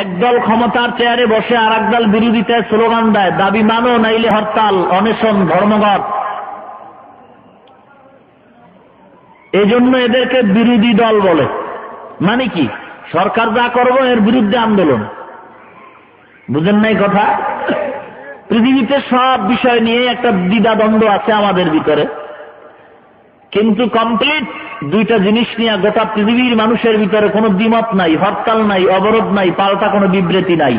একদল ক্ষমতার চেয়ারে বসে আর একদল বিরোধিতায় স্লোগান দেয়, দাবি মানো নাইলে হরতাল, অনশন, ধর্মঘট। এজন্য এদেরকে বিরোধী দল বলে। মানে কি? সরকার যা করবো এর বিরুদ্ধে আন্দোলন। বুঝেন নাই কথা? পৃথিবীতে সব বিষয় নিয়ে একটা দ্বিধাদ্বন্দ্ব আছে আমাদের ভিতরে, কিন্তু কমপ্লিট দুইটা জিনিস নিয়ে গোটা পৃথিবীর মানুষের ভিতরে কোনো দ্বিমত নাই, হরতাল নাই, অবরোধ নাই, পাল্টা কোনো বিবৃতি নাই।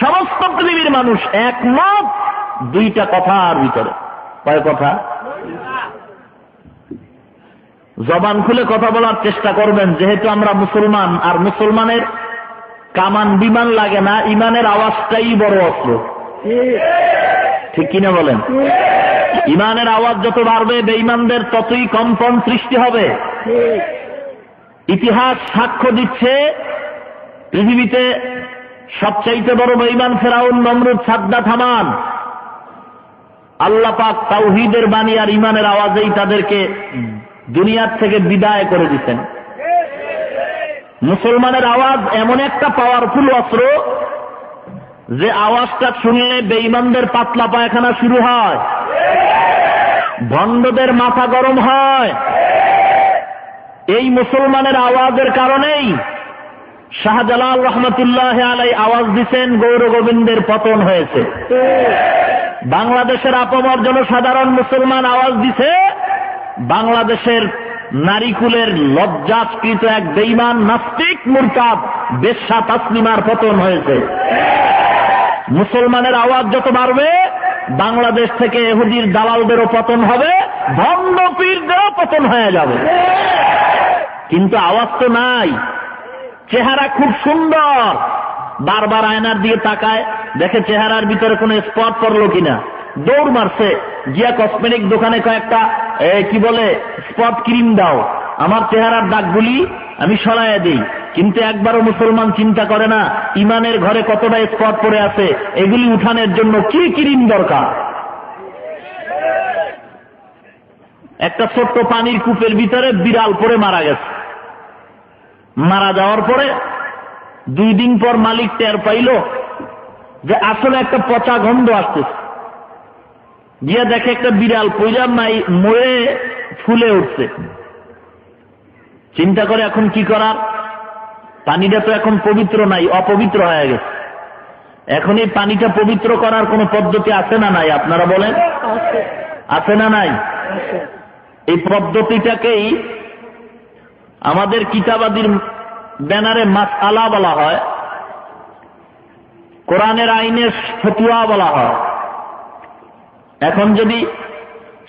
সমস্ত পৃথিবীর মানুষ একমত দুইটা কথার ভিতরে। কয় কথা? জবান খুলে কথা বলার চেষ্টা করবেন, যেহেতু আমরা মুসলমান, আর মুসলমানের কামান বিমান লাগে না, ইমানের আওয়াজটাই বড় অস্ত্র। ঠিক কিনা বলেন? ইমানের আওয়াজ যত বাড়বে বেঈমানদের ততই কম্পন সৃষ্টি হবে। ইতিহাস সাক্ষ্য দিচ্ছে পৃথিবীতে সবচাইতে বড় বেঈমান ফেরাউন, নমরুদ, সাদ্দাত, হামান, আল্লাহ পাক তাওহীদের বাণী আর ইমানের আওয়াজেই তাদেরকে দুনিয়ার থেকে বিদায় করে দিতেন। মুসলমানের আওয়াজ এমন একটা পাওয়ারফুল অস্ত্র যে আওয়াজটা শুনলে বেঈমানদের পাতলা পায়খানা শুরু হয়, ভণ্ডদের মাথা গরম হয়। এই মুসলমানের আওয়াজের কারণেই শাহজালাল রহমতুল্লাহ আলাই আওয়াজ দিচ্ছেন, গৌর গোবিন্দের পতন হয়েছে। বাংলাদেশের আপামর জনসাধারণ মুসলমান আওয়াজ দিছে, বাংলাদেশের নারীকুলের লজ্জাস্কৃত এক বেঈমান নাস্তিক মুরতাদ বেশ্যা তাসলিমার পতন হয়েছে। মুসলমানের আওয়াজ যত বাড়বে বাংলাদেশ থেকে ইহুদির দালালদেরও পতন হবে, ভণ্ড পীরদেরও পতন হয়ে যাবে। কিন্তু আওয়াজ তো নাই। চেহারা খুব সুন্দর, বারবার আয়নার দিকে তাকায়, দেখে চেহারার ভিতরে কোনো স্পট পড়লো কিনা, দৌড় মারছে, জিয়া কসমেটিক দোকানে কয়েকটা কি বলে স্পট ক্রিম দাও, আমার চেহারার দাগগুলি আমি সরাইয়া দিই। কিন্তু একবারও মুসলমান চিন্তা করে না ইমানের ঘরে কতটা স্পট পড়ে আছে, এগুলি উঠানোর জন্য কি ক্রিম দরকার। একটা ছোট্ট পানির কূপের ভিতরে বিড়াল পড়ে মারা গেছে। মারা যাওয়ার পরে 2 দিন পর মালিক টের পাইল যে আসলে একটা পচা গন্ধ আসতেছে। গিয়া দেখে একটা বিড়াল পইরা মরে ফুলে উঠছে। চিন্তা করে এখন কি করার, পানিটা তো এখন পবিত্র নাই, অপবিত্র হয়ে গেছে। এখন এই পানিটা পবিত্র করার কোন পদ্ধতি আছে না নাই? আপনারা বলেন, আছে না নাই? এই পদ্ধতিটাকেই আমাদের কিতাবাদির ব্যানারে মাসআলা বলা হয়, কোরআনের আইনের ফতোয়া বলা হয়। এখন যদি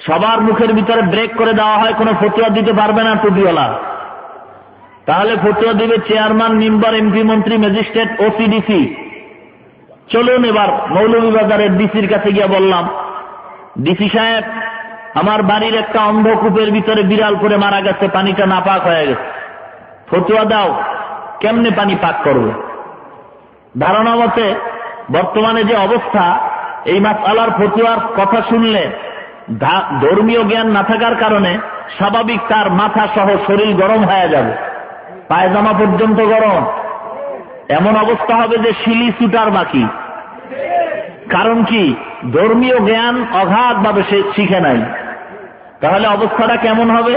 সবার মুখের ভিতরে ব্রেক করে দেওয়া হয়, কোনো ফতোয়া দিতে পারবে না টুপিওয়ালা, তাহলে ফতোয়া দিবে চেয়ারম্যান, মেম্বার, এমপি, মন্ত্রী, ম্যাজিস্ট্রেট, ওসিডিসি। চলুন এবার মৌলভীবাজারের ডিসির কাছে গিয়ে বললাম, ডিসি সাহেব, আমার বাড়ির একটা অন্ধকূপের ভিতরে বিড়াল পড়ে মারা গেছে, পানিটা নাপাক হয়ে গেছে, ফতোয়া দাও, কেমনে পানি পাক করবে? ধারণা মতে বর্তমানে যে অবস্থা, এই মাসআলার ফতোয়ার কথা শুনলে ধর্মীয় জ্ঞান না থাকার কারণে স্বাভাবিক তার মাথা সহ শরীর গরম হয়ে যাবে, পায়জামা পর্যন্ত গরম, এমন অবস্থা হবে যে শিলি সুটার বাকি। কারণ কি? ধর্মীয় জ্ঞান অগাধভাবে সে শিখে নাই। তাহলে অবস্থাটা কেমন হবে?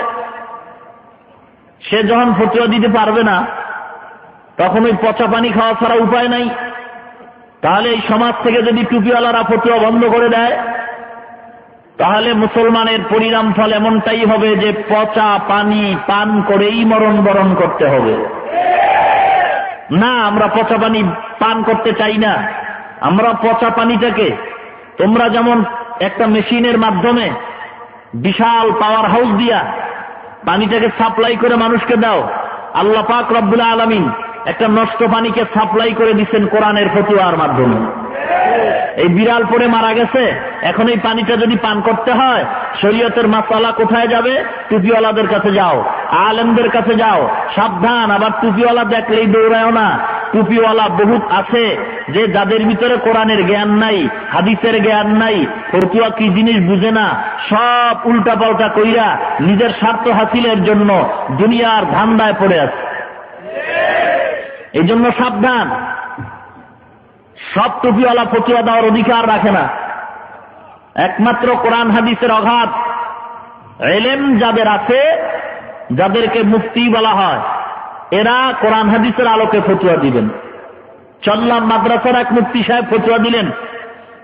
সে যখন ফতোয়া দিতে পারবে না, তখন ওই পচা পানি খাওয়া ছাড়া উপায় নাই। তাহলে এই সমাজ থেকে যদি টুপিওয়ালারা ফতোয়া বন্ধ করে দেয়, তাহলে মুসলমানের পরিণাম ফল এমনটাই হবে যে পচা পানি পান করেই মরণ বরণ করতে হবে। না, আমরা পচা পানি পান করতে চাই না। আমরা পচা পানিটাকে, তোমরা যেমন একটা মেশিনের মাধ্যমে বিশাল পাওয়ার হাউস দিয়া পানিটাকে সাপ্লাই করে মানুষকে দাও, আল্লাহ পাক রব্বুল আলামিন একটা নষ্ট পানিকে সাপ্লাই করে দিচ্ছেন কোরআনের ফতোয়ার মাধ্যমে। এই বিড়াল পড়ে মারা গেছে, এখন এই পানিটা যদি পান করতে হয়, শরীয়তের মাসআলা কোথায় যাবে? টুপিওয়ালাদের কাছে যাও, আলেমদের কাছে যাও। সাবধান, আবার টুপিওয়ালা দেখলেই দৌড়ায় না। টুপিওয়ালা বহুত আছে যে যাদের ভিতরে কোরআনের জ্ঞান নাই, হাদিসের জ্ঞান নাই, ফতোয়া কি জিনিস বুঝে না, সব উল্টা পাল্টা কইরা নিজের স্বার্থ হাসিলের জন্য দুনিয়ার ধান্দায় পড়ে আছে। এই জন্য সাবধান। সব টুপিওয়ালা ফতুয়া দেওয়ার অধিকার রাখে না। একমাত্র কোরআন হাদিসের অগাধ ইলম যাদের আছে, যাদেরকে মুফতি বলা হয়, এরা কোরআন হাদিসের আলোকে ফতুয়া দিবেন। চল্লাম মাদ্রাসার এক মুফতি সাহেব ফতুয়া দিলেন,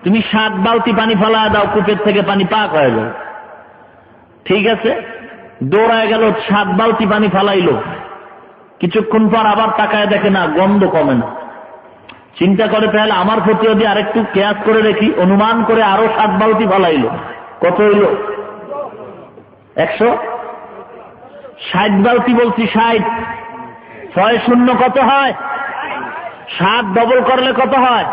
তুমি 7 বালতি পানি ফেলায় দাও, কূপের থেকে পানি পাক হয়ে যাবে। ঠিক আছে, দৌড়ায় গেল, 7 বালতি পানি ফেলাইল। কিছুক্ষণ পর আবার তাকায় দেখে না, গন্ধ কমে না। চিন্তা করে তাহলে আমার ফতুয়া দিয়ে আরেকটু কেয়াস করে দেখি, অনুমান করে আরো 7 বালতি ফেলাইল। কত হইল? 160 বালতি বলছি, 60 6 শূন্য কত হয়? 7 ডবল করলে কত হয়?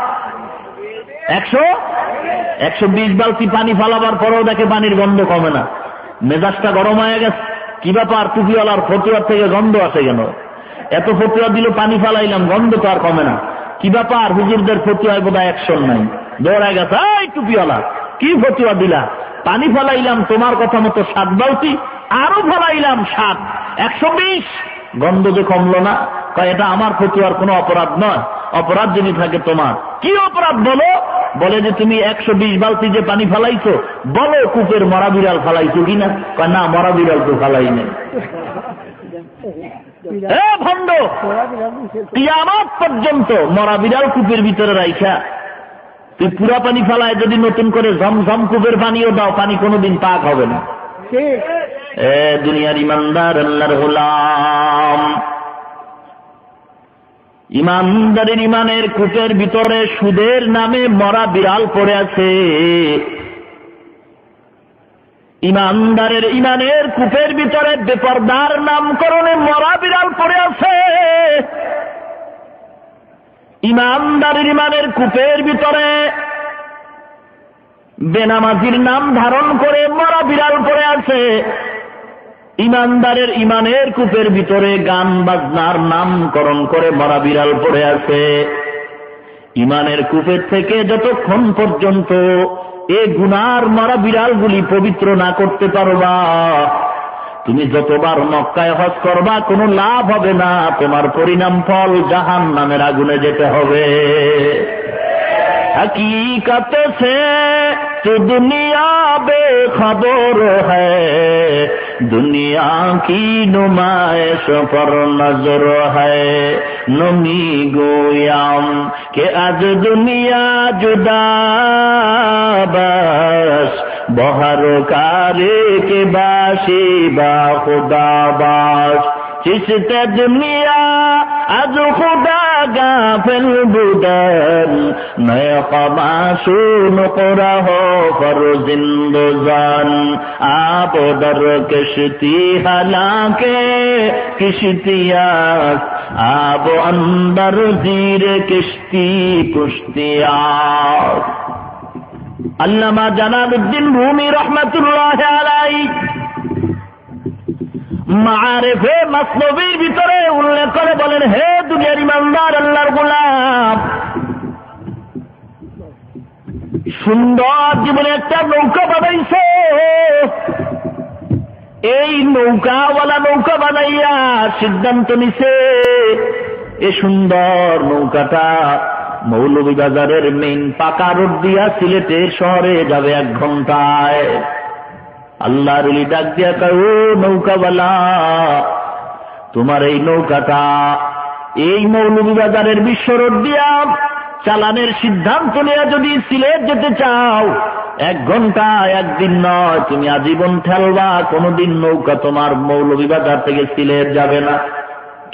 120 বালতি পানি ফেলাবার পরেও দেখে পানির গন্ধ কমে না। মেজাজটা গরম হয়ে গেছে, কি ব্যাপার, টুপিওয়ালার ফতুয়ার থেকে গন্ধ আসে কেন? এত ফতুয়া দিল, পানি ফেলাইলাম, গন্ধ তো আর কমে না, কি ব্যাপার? হুজুরদের ফতুয়ায় বোধহয় অ্যাকশন নাই। দৌড়ায় গেছে, এই টুপিওয়ালা কি ফতুয়া দিলা? পানি ফেলাইলাম তোমার কথা মতো 7 বালতি, আরো ফেলাইলাম 7, 120, গন্ধ যে কমলো না। এটা আমার ফতুয়ার কোনো অপরাধ নয়, অপরাধ যদি থাকে তোমার। কি অপরাধ বলো? বলে যে তুমি 120 বালতি যে পানি ফেলাইছো, বলো কূপের মরা বিড়াল ফেলাইছো কিনা? না, মরা বিড়াল তো ফেলাই নেই। ভণ্ড, কিয়ামত পর্যন্ত মরা বিড়াল কূপের ভিতরে রাইখা তুই পুরা পানি ফেলায় যদি নতুন করে ঝমঝম কূপের পানিও দাও, পানি কোনোদিন পাক হবে না। দুনিয়ার ইমানদার আল্লাহর গোলাম, ইমানদারের ইমানের কূপের ভিতরে সুদের নামে মরা বিড়াল পড়ে আছে। ইমানদারের ইমানের কূপের ভিতরে বেপরদার নামকরণে মরা বিড়াল পড়ে আছে। ইমানদারের ইমানের কূপের ভিতরে বেনামাজির নাম ধারণ করে মরা বিড়াল পড়ে আছে। ইমানদারের ইমানের কূপের ভিতরে গান বাজনার নামকরণ করে মরা বিড়াল পড়ে আছে। ইমানের কূপের থেকে যতক্ষণ পর্যন্ত এ গুনার মরা বিড়ালগুলি পবিত্র না করতে পারবা, তুমি যতবার মক্কায় হজ করবা কোনো লাভ হবে না, তোমার পরিণাম ফল জাহান্নামের আগুনে যেতে হবে। हकीकत से तो दुनिया बेखबर है, दुनिया की नुमाइश पर नजर है। नमी गोयाम के आज दुनिया जुदा बस, बहर कारे के बाशी बा खुदा बास। चिश्ते दुनिया आज खुदा गाफिल बुदन, नया कमाशून कुरा हो पर जिंदजान। आप दर किश्ती हालांके किश्तिया, आप अंदर जीर किश्ती कुश्तिया। अल्लामा जलालुद्दीन रूमी रहमतुल्लाह अलैहि মাআরিফে মাসনবীর ভিতরে উল্লেখ করে বলেন, হে দুনিয়ার ইমানদার আল্লাহর গোলাম, সুন্দর জীবনে একটা নৌকা বানাইছে। এই নৌকাওয়ালা নৌকা বানাইয়া সিদ্ধান্ত নিছে এই সুন্দর নৌকাটা মৌলভীবাজারের মেইন পাকা রোড দিয়া সিলেটের শহরে যাবে 1 ঘন্টায়। আল্লাহর ওলি ডাক দিয়া কয়, ও নৌকাওয়ালা, তোমার এই নৌকাটা এই মৌলভীবাজারের বিশ্ব রোড দিয়া চালানের সিদ্ধান্ত নেওয়া যদি সিলেট যেতে চাও, 1 ঘন্টা 1 দিন নয়, তুমি আজীবন ঠেলবা, কোনদিন নৌকা তোমার মৌলভীবাজার থেকে সিলেট যাবে না।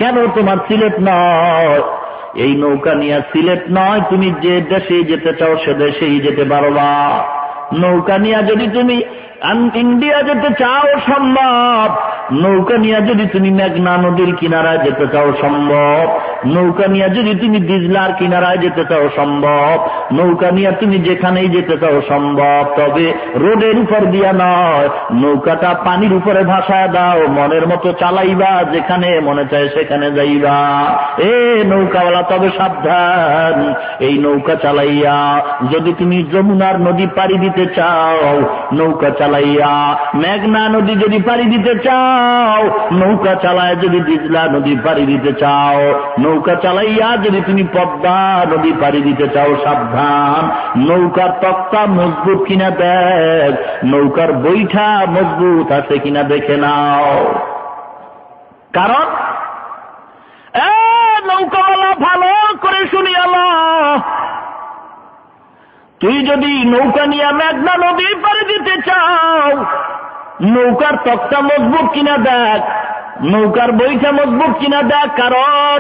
কেন তোমার সিলেট নয়? এই নৌকা নিয়ে সিলেট নয়, তুমি যে দেশে যেতে চাও সে দেশেই যেতে পারবা। নৌকা নিয়ে যদি তুমি ইন্ডিয়া যেতে চাও সম্ভব, নৌকা নিয়ে যদি তুমি মেঘনা নদীর কিনারায় যেতে চাও সম্ভব, নৌকা নিয়ে যদি তুমি দিজলার কিনারায় যেতে চাও সম্ভব, নৌকা নিয়ে তুমি যেখানেই যেতে চাও সম্ভব। তবে রোডের উপর দিয়া নয়, নৌকাটা পানির উপরে ভাসায় দাও, মনের মতো চালাইবা, যেখানে মনে চায় সেখানে যাইবা। এ নৌকাওয়ালা, তবে সাবধান, এই নৌকা চালাইয়া যদি তুমি যমুনার নদী পাড়ি দিতে চাও, নৌকা চালাইয়া মেঘনা নদী যদি পাড়ি দিতে চাও, চাও, নৌকা চালায় যদি দিজলা নদী পাড়ি দিতে চাও, নৌকা চালাইয়া যদি তুমি পদ্মা নদী পাড়ি দিতে চাও, সাবধান, নৌকার তক্তা মজবুত কিনা দেখ, নৌকার বৈঠা মজবুত আছে কিনা দেখে নাও। কারণ নৌকাওয়ালা ভালো করে শুনি আল্লাহ, তুই যদি নৌকা নিয়ে মেঘনা নদী পাড়ি দিতে চাও, নৌকার তক্তা মজবুত কিনা দেখ, নৌকার বৈঠা মজবুত কিনা দেখ। কারণ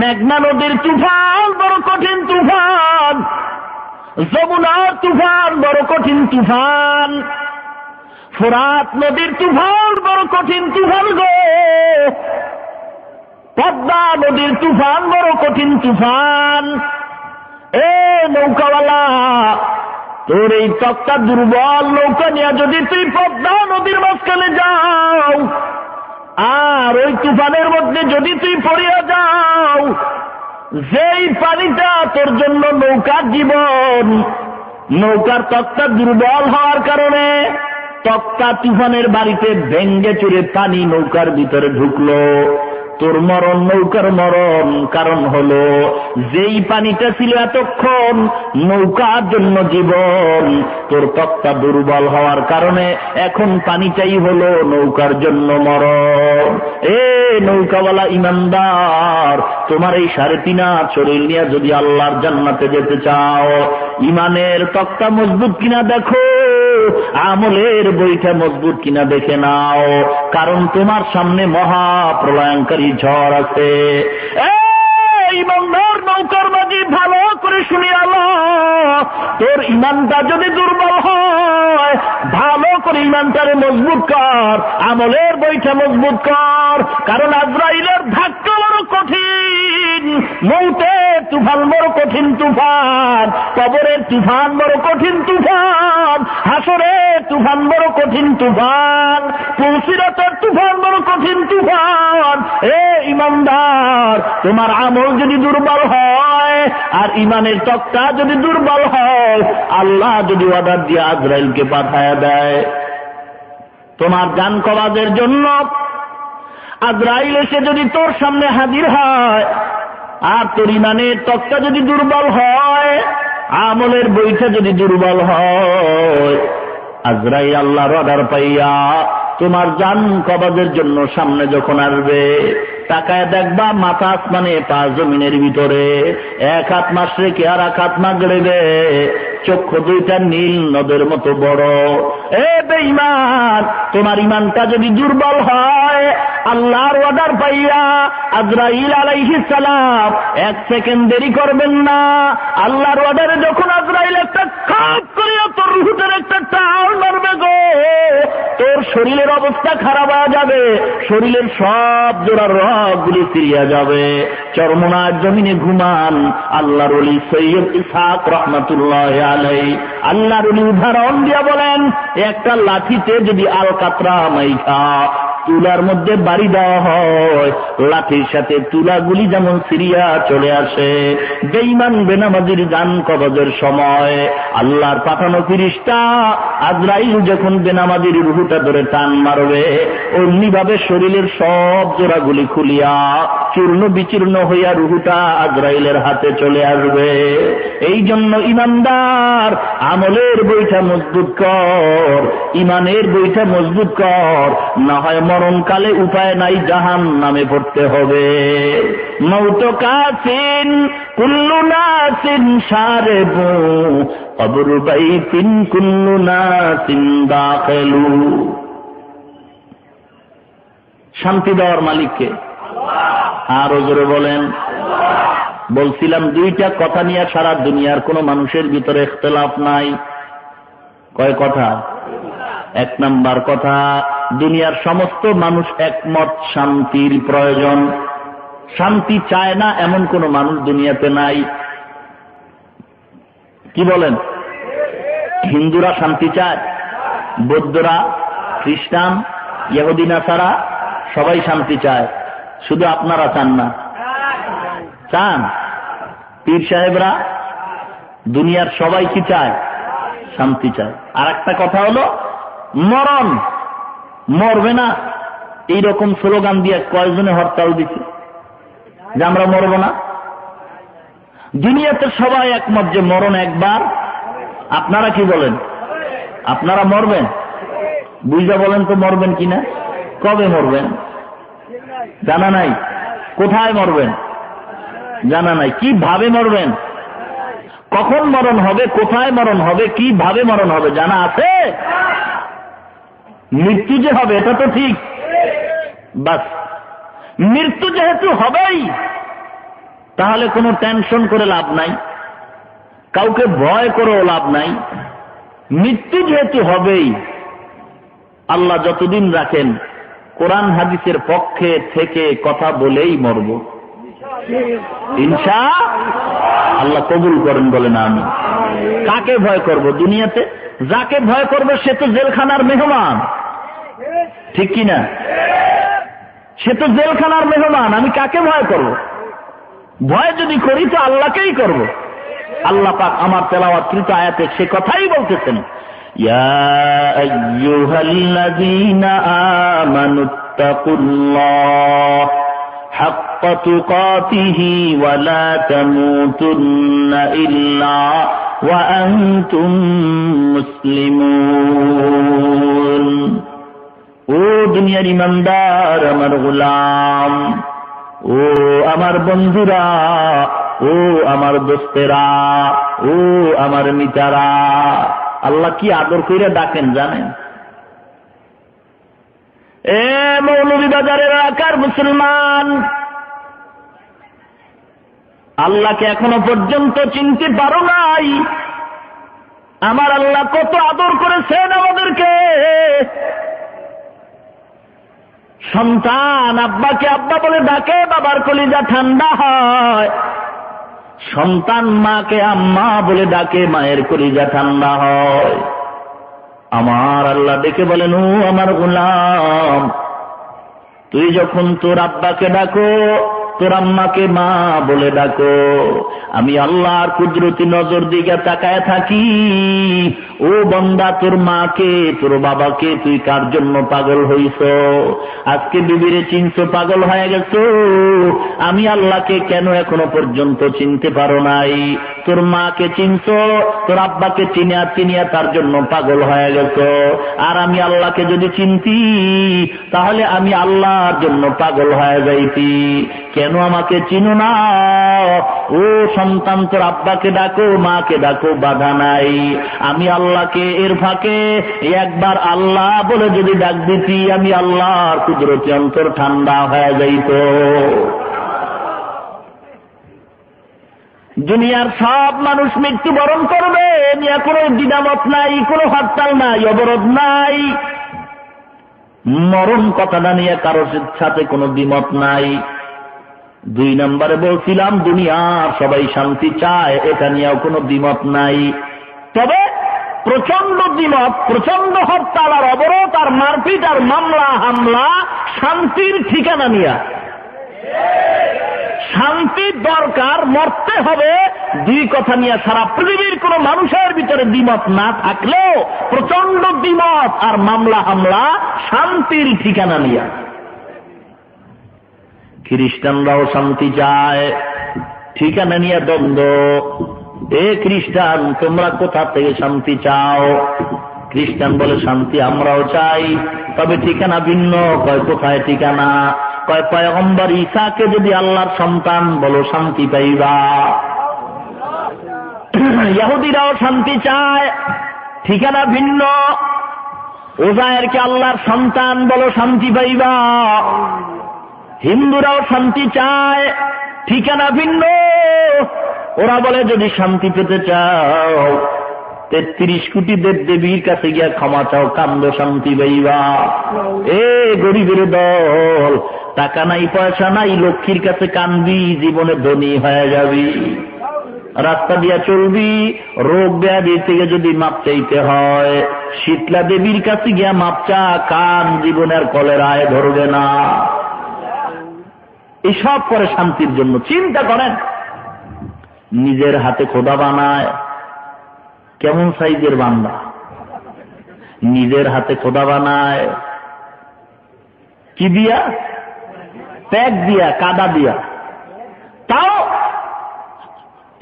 মেঘনা নদীর তুফান বড় কঠিন তুফান, যমুনার তুফান বড় কঠিন তুফান, ফোরাত নদীর তুফান বড় কঠিন তুফান গো, পদ্মা নদীর তুফান বড় কঠিন তুফান। নৌকাওয়ালা, তোর এই তক্তা দুর্বল, নৌকা নিয়ে যদি তুই পদ্মা নদীর মাঝখানে যাও, আর ওই তুফানের মধ্যে যদি তুই পড়িয়া যাও, যেই পানিটা তোর জন্য নৌকার জীবন, নৌকার তক্তা দুর্বল হওয়ার কারণে তক্তা তুফানের বাড়িতে ভেঙ্গে চুরে পানি নৌকার ভিতরে ঢুকলো, তোর মরণ নৌকার মরণ। কারণ হলো যেই পানিটা ছিল এতক্ষণ নৌকার জন্য জীবন, তোর তক্তা দুর্বল হওয়ার কারণে এখন পানিটাই হলো নৌকার জন্য মরণ। নৌকাওয়ালা ইমানদার, তোমার এই 3.5 হাত শরীর নিয়ে যদি আল্লাহর জান্নাতে যেতে চাও, ইমানের তক্তা মজবুত কিনা দেখো, আমলের বইটা মজবুত কিনা দেখে নাও। কারণ তোমার সামনে মহা প্রলয়ঙ্কারী ঝড় আছে। ইমানদার নৌকার মাঝি ভালো করে শুনি আল্লাহ, তোর ইমানটা যদি দুর্বল হয়, ভালো করে ইমানটারে মজবুত কর, আমলের বইটা মজবুত কর। কারণ আজরাইলের ধাক্কা বড় কঠিন, মৌতের তুফান বড় কঠিন তুফান, কবরের তুফান বড় কঠিন তুফান, হাসরের তুফান বড় কঠিন তুফান, পুলসিরাতের তুফান বড় কঠিন তুফান। ইমানদার, তোমার আমল যদি দুর্বল হয় আর ইমানের তক্তা যদি দুর্বল হয়, আল্লাহ যদি অর্ডার দিয়ে আজরাইলকে পাঠায়া দেয় তোমার জান কবাজের জন্য, আজরাইল এসে যদি তোর সামনে হাজির হয় আর তোর ইমানের তক্তা যদি দুর্বল হয়, আমলের বইটা যদি দুর্বল হয়, আজরাইল আল্লাহর অর্ডার পাইয়া তোমার জান কবাজের জন্য সামনে যখন আসবে, তাকায় দেখবা মাথা আসমানে পা জমিনের ভিতরে, 1 হাত মাশরিকে আর 1 হাত মাগরিবে, চক্ষু দুইটা নীল নদের মতো বড়। বেঈমান, তোমার ইমানটা যদি দুর্বল হয়, আল্লাহর অর্ডার পাইয়া আজরাইল আলাইহিস সালাম 1 সেকেন্ড দেরি করবেন না। আল্লাহর অর্ডারে যখন আজরাইল একটা খাপ করিয়া তোর রুহের একটা টান মারবে গো, তোর শরীরের অবস্থা খারাপ হয়ে যাবে, শরীরের সব জোড়ার রগগুলি ছিঁড়িয়া যাবে। চরমনার জমিনে ঘুমান আল্লাহর ওলি সৈয়দ ইসহাক রাহমাতুল্লাহি আলাইহি, আল্লাহর ওলি উদাহরণ দিয়া বলেন, একটা লাঠিতে যদি আলকাতরা মাইখা তুলার মধ্যে বাড়ি দেওয়া হয়, লাঠির সাথে তুলাগুলি যেমন সিরিয়া চলে আসে, বেঈমান বেনামাজির জান কবজের সময় আল্লাহর পাঠানো ফেরেশতা আজরাইল যখন বেনামাজির রুহটা ধরে টান মারবে, অমনি ভাবে শরীরের সব জোড়াগুলি খুলিয়া চূর্ণ বিচূর্ণ হইয়া রুহটা আজরাইলের হাতে চলে আসবে। এই জন্য ইমানদার, আমলের বইটা মজবুত কর, ইমানের বইটা মজবুত কর, না হয় মরণকালে উপায় নাই, জাহান্নামে পড়তে হবে। মৌত কাসিন কুল্লু নাসিন সারেবু, কবর বাইতিন কুল্লু নাসিন দাখিলু। শান্তি দেওয়ার মালিককে আরো জোরে বলেন। বলছিলাম 2টা কথা নিয়ে সারা দুনিয়ার কোন মানুষের ভিতরে ইখতিলাফ নাই। কয় কথা? 1 নাম্বার কথা, দুনিয়ার সমস্ত মানুষ একমত শান্তির প্রয়োজন। শান্তি চায় না এমন কোন মানুষ দুনিয়াতে নাই। কি বলেন? হিন্দুরা শান্তি চায়, বৌদ্ধরা, খ্রিস্টান, ইহুদি নাসারা সবাই শান্তি চায়, শুধু আপনারা চান না। চান? পীর সাহেবরা, দুনিয়ার সবাই কি চায়? শান্তি চায়। আর একটা কথা হলো মরণ, মরবে না, এইরকম স্লোগান দিয়ে কয়জনে হরতাল দিচ্ছে যে আমরা মরব না? দুনিয়াতে সবাই একমত যে মরণ একবার। আপনারা কি বলেন? আপনারা মরবেন? বুঝা বলেন তো মরবেন কিনা? কবে মরবেন জানা নাই। কোথায় মরবেন জানা নাই। কিভাবে মরবেন, কখন মরণ হবে, কোথায় মরণ হবে, কিভাবে মরণ হবে জানা আছে? মৃত্যু যে হবে এটা তো ঠিক, বাস মৃত্যু যেহেতু হবেই তাহলে কোনো টেনশন করে লাভ নাই, কাউকে ভয় করেও লাভ নাই। মৃত্যু যেহেতু হবেই, আল্লাহ যতদিন রাখেন কোরআন হাদিসের পক্ষে থেকে কথা বলেই মরব ইনশাআল্লাহ। কবুল করেন বলেন আমি। কাকে ভয় করব দুনিয়াতে? যাকে ভয় করবে সে তো জেলখানার মেহমান, ঠিক কিনা? সে তো জেলখানার মেহমান। আমি কাকে ভয় করব? ভয় যদি করি তো আল্লাহকেই করব। আল্লাহ পাক আমার তেলাওয়াতকৃত আয়াতে সে কথাই বলতেছেন, ইয়া আইয়ুহাল্লাযীনা আমানুত্তাকুল্লাহ হাক্কা তুকাতিহি ওয়া লা তামুতুন্না ইল্লা ওয়া আনতুম মুসলিমুন। ও দুনিয়ার ইমানদার, আমার গোলাম, ও আমার বন্ধুরা, ও আমার দোস্তেরা, ও আমার মিতারা, আল্লাহ কি আদর করে ডাকেন জানেন? এ মৌলভীবাজারের এলাকার মুসলমান, আল্লাহকে এখনো পর্যন্ত চিনতে পারো নাই? আমার আল্লাহ কত আদর করেছেন আমাদেরকে। সন্তান আব্বাকে আব্বা বলে ডাকে, বাবার কলিজা ঠান্ডা হয়। সন্তান মাকে আম্মা বলে ডাকে, মায়ের কলিজা ঠান্ডা হয়। আমার আল্লাহ ডেকে বলেন, ও আমার গোলাম, তুই যখন তোর আব্বাকে ডাকো, তোর আম্মাকে মা বলে ডাকো, আমি আল্লাহর কুদরতি নজর দিকে তাকায় থাকি। ও বান্দা, তোর মাকে তোর বাবাকে তুই কার জন্য পাগল হইছ? আজকে বিবিরে চিনছো, পাগল হয়ে গেছো। আমি আল্লাহকে কেন এখনো পর্যন্ত চিনতে পারো নাই? তোর মাকে চিনছো, তোর আব্বাকে চিনিয়া চিনিয়া তার জন্য পাগল হয়ে গেছো। আর আমি আল্লাহকে যদি চিনতি তাহলে আমি আল্লাহর জন্য পাগল হয়ে যাইতি। কেন আমাকে চিনো না? ও সন্তান, তোর আব্বাকে ডাকো, মাকে ডাকো, বাধা নাই। আমি আল্লাহকে এর ফাঁকে একবার আল্লাহ বলে যদি ডাক দিতি, আমি আল্লাহর কুদরতি অন্তর ঠান্ডা হয়ে যাইত। দুনিয়ার সব মানুষ মৃত্যুবরণ করবে, নিয়ে কোনো দ্বিধামত নাই, কোনো হরতাল নাই, অবরোধ নাই। মরণ কথাটা নিয়ে কারোর সাথে কোনো দ্বিমত নাই। 2 নম্বরে বলছিলাম, দুনিয়ার সবাই শান্তি চায়, এটা নিয়েও কোনো দ্বিমত নাই। তবে প্রচন্ড দ্বিমত, প্রচন্ড হরতাল আর অবরোধ আর মারপিট আর মামলা হামলা শান্তির ঠিকানা নিয়ে। শান্তির দরকার, মরতে হবে, 2 কথা নিয়ে সারা পৃথিবীর কোন মানুষের ভিতরে দ্বিমত না থাকলেও প্রচন্ড দ্বিমত আর মামলা হামলা শান্তির ঠিকানা নিয়ে। খ্রিস্টানরাও শান্তি চায়, ঠিকানা নিয়ে দ্বন্দ্ব। এ খ্রিস্টান, তোমরা কোথা থেকে শান্তি চাও? খ্রিস্টান বলে শান্তি আমরাও চাই, তবে ঠিকানা ভিন্ন। কয় কোথায় ঠিকানা? কয় পয়গম্বর ঈসাকে যদি আল্লাহর সন্তান বলো শান্তি পাইবা। ইহুদিরাও শান্তি চায়, ঠিকানা ভিন্ন। ওজায়েরকে আল্লাহর সন্তান বলো শান্তি পাইবা। হিন্দুরাও শান্তি চায়, ঠিকানা ভিন্ন। ওরা বলে যদি শান্তি পেতে চাও 33 কোটি দেবদেবীর কাছে গিয়া ক্ষমা চাও, কান্দ, শান্তি পাইবা। এ গরিবের দল, টাকা নাই পয়সা নাই, লক্ষ্মীর কাছে কানবি, জীবনে ধনী হয়ে যাবি। রাস্তা দিয়া চলবি, রোগ ব্যাধি থেকে যদি মাপ চাইতে হয় শীতলা দেবীর কাছে গিয়া মাপ চা, কান, জীবনের কলেরায় ধরবে না। এসব করে শান্তির জন্য। চিন্তা করেন, নিজের হাতে খোদা বানায়, কেমন সাইজের বান্দা। নিজের হাতে খোদা বানায়, কি দিয়া? প্যাক দিয়া, কাদা দিয়া। তাও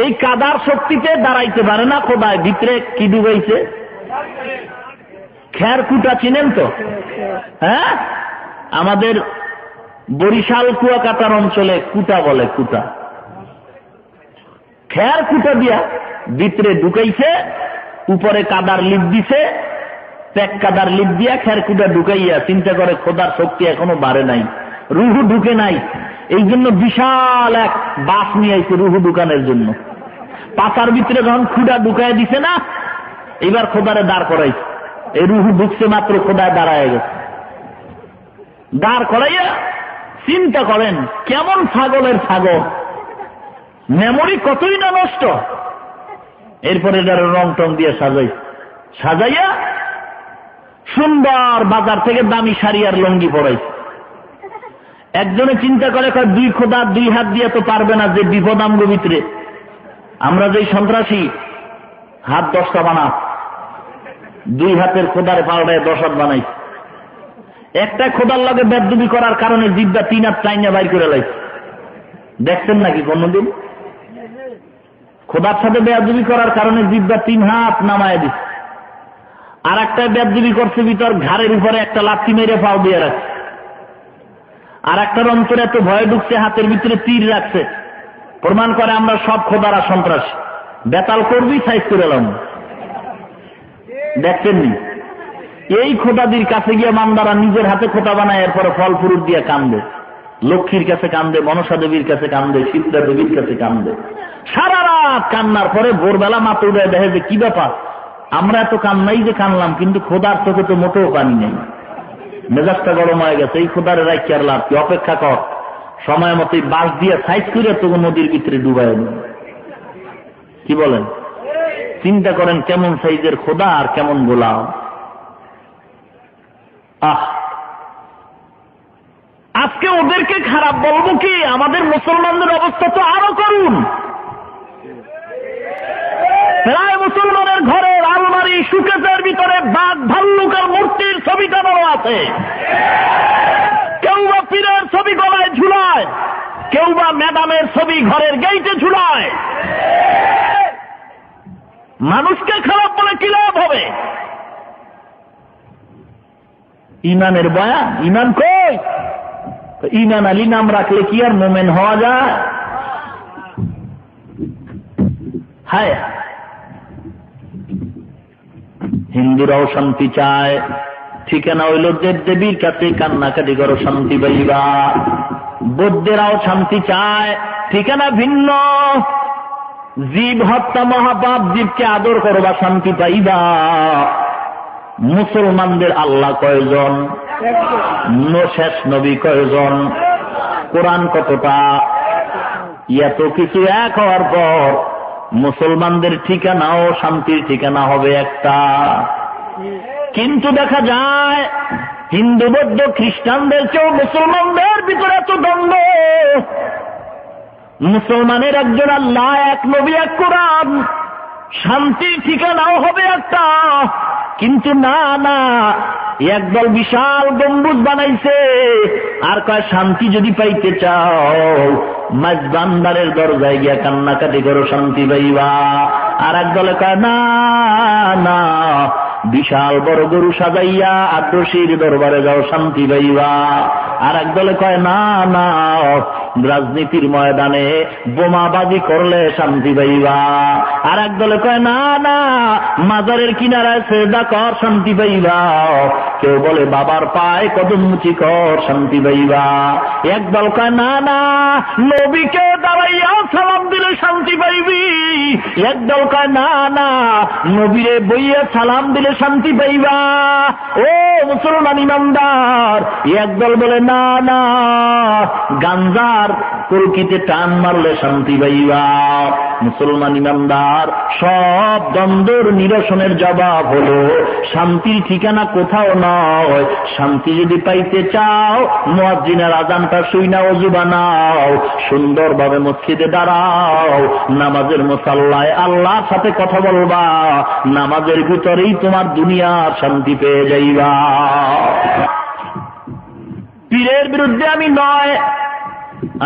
এই কাদার শক্তিতে দাঁড়াইতে পারে না খোদায়। ভিতরে কি ডুবাইছে? খের কুটা চিনেন তো? হ্যাঁ, আমাদের বরিশাল কুয়াকাটার অঞ্চলে কুটা বলে, কুটা। খের কুটা দিয়া ভিতরে ঢুকাইছে, উপরে কাদার লিপ দিছে, প্যাক কাদার লিপ দিয়া খের কুটা ঢুকাইয়া চিন্তা করে খোদার শক্তি এখনো বাড়ে নাই, রুহু ঢুকে নাই। এই জন্য বিশাল এক বাস নিয়ে আইছে রুহু ঢুকানোর জন্য। পাতার ভিতরে যখন খুঁড়া ঢুকাই দিছে না, এবার খোদারে দাঁড় করাইছে। এই রুহু ঢুকছে মাত্র খোদায় দাঁড়ায় গেছে। দাঁড় করাইয়া চিন্তা করেন কেমন ছাগলের ছাগল, মেমোরি কতই না নষ্ট। এরপরে এটার রং টং দিয়ে সাজাইয়া সুন্দর বাজার থেকে দামি শাড়ি আর লঙ্গি পরাইছে। একজনে চিন্তা করে দুই খোদা দুই হাত দিয়ে তো পারবে না, যে বিপদ আমগো ভিতরে। আমরা যে সন্ত্রাসী হাত 10টা বানা, দুই হাতের খোদার পাল্টায় 10 হাত বানাইছে। একটা খোদার লগে বেদবি করার কারণে জিব্বা 3 হাত চাইনা বাইর করে লাইছে। দেখছেন নাকি কোনদিন? খোদার সাথে বেদবি করার কারণে জিব্বা 3 হাত নামায় দিচ্ছে। আর একটা বেদবি করছে ভিতর ঘাড়ের উপরে একটা লাথি মেরে পাও দিয়ে রাখছে। আর একটার অন্তরে এত ভয় ঢুকছে হাতের ভিতরে তীর রাখছে। প্রমাণ করে আমরা সব খোদারা সন্ত্রাসী। বেতাল করবি সাইজ করে এলাম। দেখছেননি? এই খোদাদির কাছে গিয়ে মান্দারা নিজের হাতে খোদা বানায়, এরপরে ফল ফুরুট দিয়ে কান্দে। লক্ষ্মীর কাছে কান্দে, মনসা দেবীর কাছে কান্দে, শীতলা দেবীর কাছে কান্দে। সারা রাত কান্নার পরে ভোরবেলা মাথা উঠে দেখে যে কি ব্যাপার, আমরা এত কান্নাই যে কানলাম, কিন্তু খোদার চোখে তো মোটেও পানি নেই। মেজাজটা গরম হয়ে গেছে। এই খোদারে রাখি আর লাভ কি? অপেক্ষা কর, সময় মতো বাস দিয়ে সাইজ করে তোকে নদীর ভিতরে ডুবাই নি। কি বলেন? চিন্তা করেন কেমন সাইজের খোদা আর কেমন গোলাম। আজকে ওদেরকে খারাপ বলবো কি? আমাদের মুসলমানদের অবস্থা তো আরো করুন। প্রায় মুসলমানের ঘরের আলমারি সুকেসের ভিতরে বাঘ ভাল্লুক আর মূর্তির ছবি টানানো আছে। কেউ বা পীরের ছবি গলায় ঝুলায়, কেউ বা ম্যাডামের ছবি ঘরের গেইটে ঝুলায়। মানুষকে খারাপ বলে কি লাভ হবে? ইমানের বয়ান, ইমান কই? ইমান আলী নাম রাখলে কি আর মোমেন হওয়া যায়? হায়, হিন্দুরাও শান্তি চায়, ঠিকানা হইল দেব দেবীর কাছে কান্নাকাটি করো শান্তি পাইবা। বৌদ্ধেরাও শান্তি চায়, ঠিকানা ভিন্ন। জীব হত্যা মহাপাপ, জীবকে আদর করবা শান্তি পাইবা। মুসলমানদের আল্লাহ কয়জন? শেষ নবী কয়জন? কোরআন কতটা? এত কিছু এক হওয়ার পর মুসলমানদের ঠিকানাও শান্তির ঠিকানা হবে একটা। কিন্তু দেখা যায় হিন্দু বৌদ্ধ খ্রিস্টানদের চেয়েও মুসলমানদের ভিতরে এত দ্বন্দ্ব। মুসলমানের একজন আল্লাহ, এক নবী, এক কোরআন, শান্তির ঠিকানাও হবে একটা। কিন্তু না না, একদল বিশাল গম্বুজ বানাইছে আর কয় শান্তি যদি পাইতে চাও মাঝবান্দারের দরজায় গিয়া কান্নাকাটি করো শান্তি পাইবা। আর একদলে কয় না না, বিশাল বড় গরু সাজাইয়া আদ্রশির দরবারে যাও শান্তি পাইবা। আর একদলে কয় না না, রাজনীতির ময়দানে বোমাবাজি করলে শান্তি পাইবা। আর একদলে কয় না না, মাজারের কিনারায় সেজদা কর শান্তি পাইবা। কেউ বলে বাবার পায়ে কদম মুচি কর শান্তি পাইবা। একদল কয় না না, নবীকে দাঁড়াইয়া সালাম দিলে শান্তি পাইবি। একদল কয় না না, নবীরে বইয়া সালাম দিলে শান্তি পাইবা। ও মুসলমান ইমানদার, একদল বলে না না, গাঞ্জার কলকিতে টান মারলে শান্তি পাইবা। মুসলমান ইমানদার, সব দ্বন্দ্বের নিরসনের জবাব হলো শান্তির ঠিকানা কোথাও নয়। শান্তি যদি পাইতে চাও মুয়াজ্জিনের আযানটা শুইনা ওযু বানাও, সুন্দরভাবে মসজিদে দাঁড়াও, নামাজের মুসাল্লায় আল্লাহর সাথে কথা বলবা, নামাজের ভিতরেই তোমার দুনিয়ার শান্তি পেয়ে যাইবা। পীরের বিরুদ্ধে আমি নয়,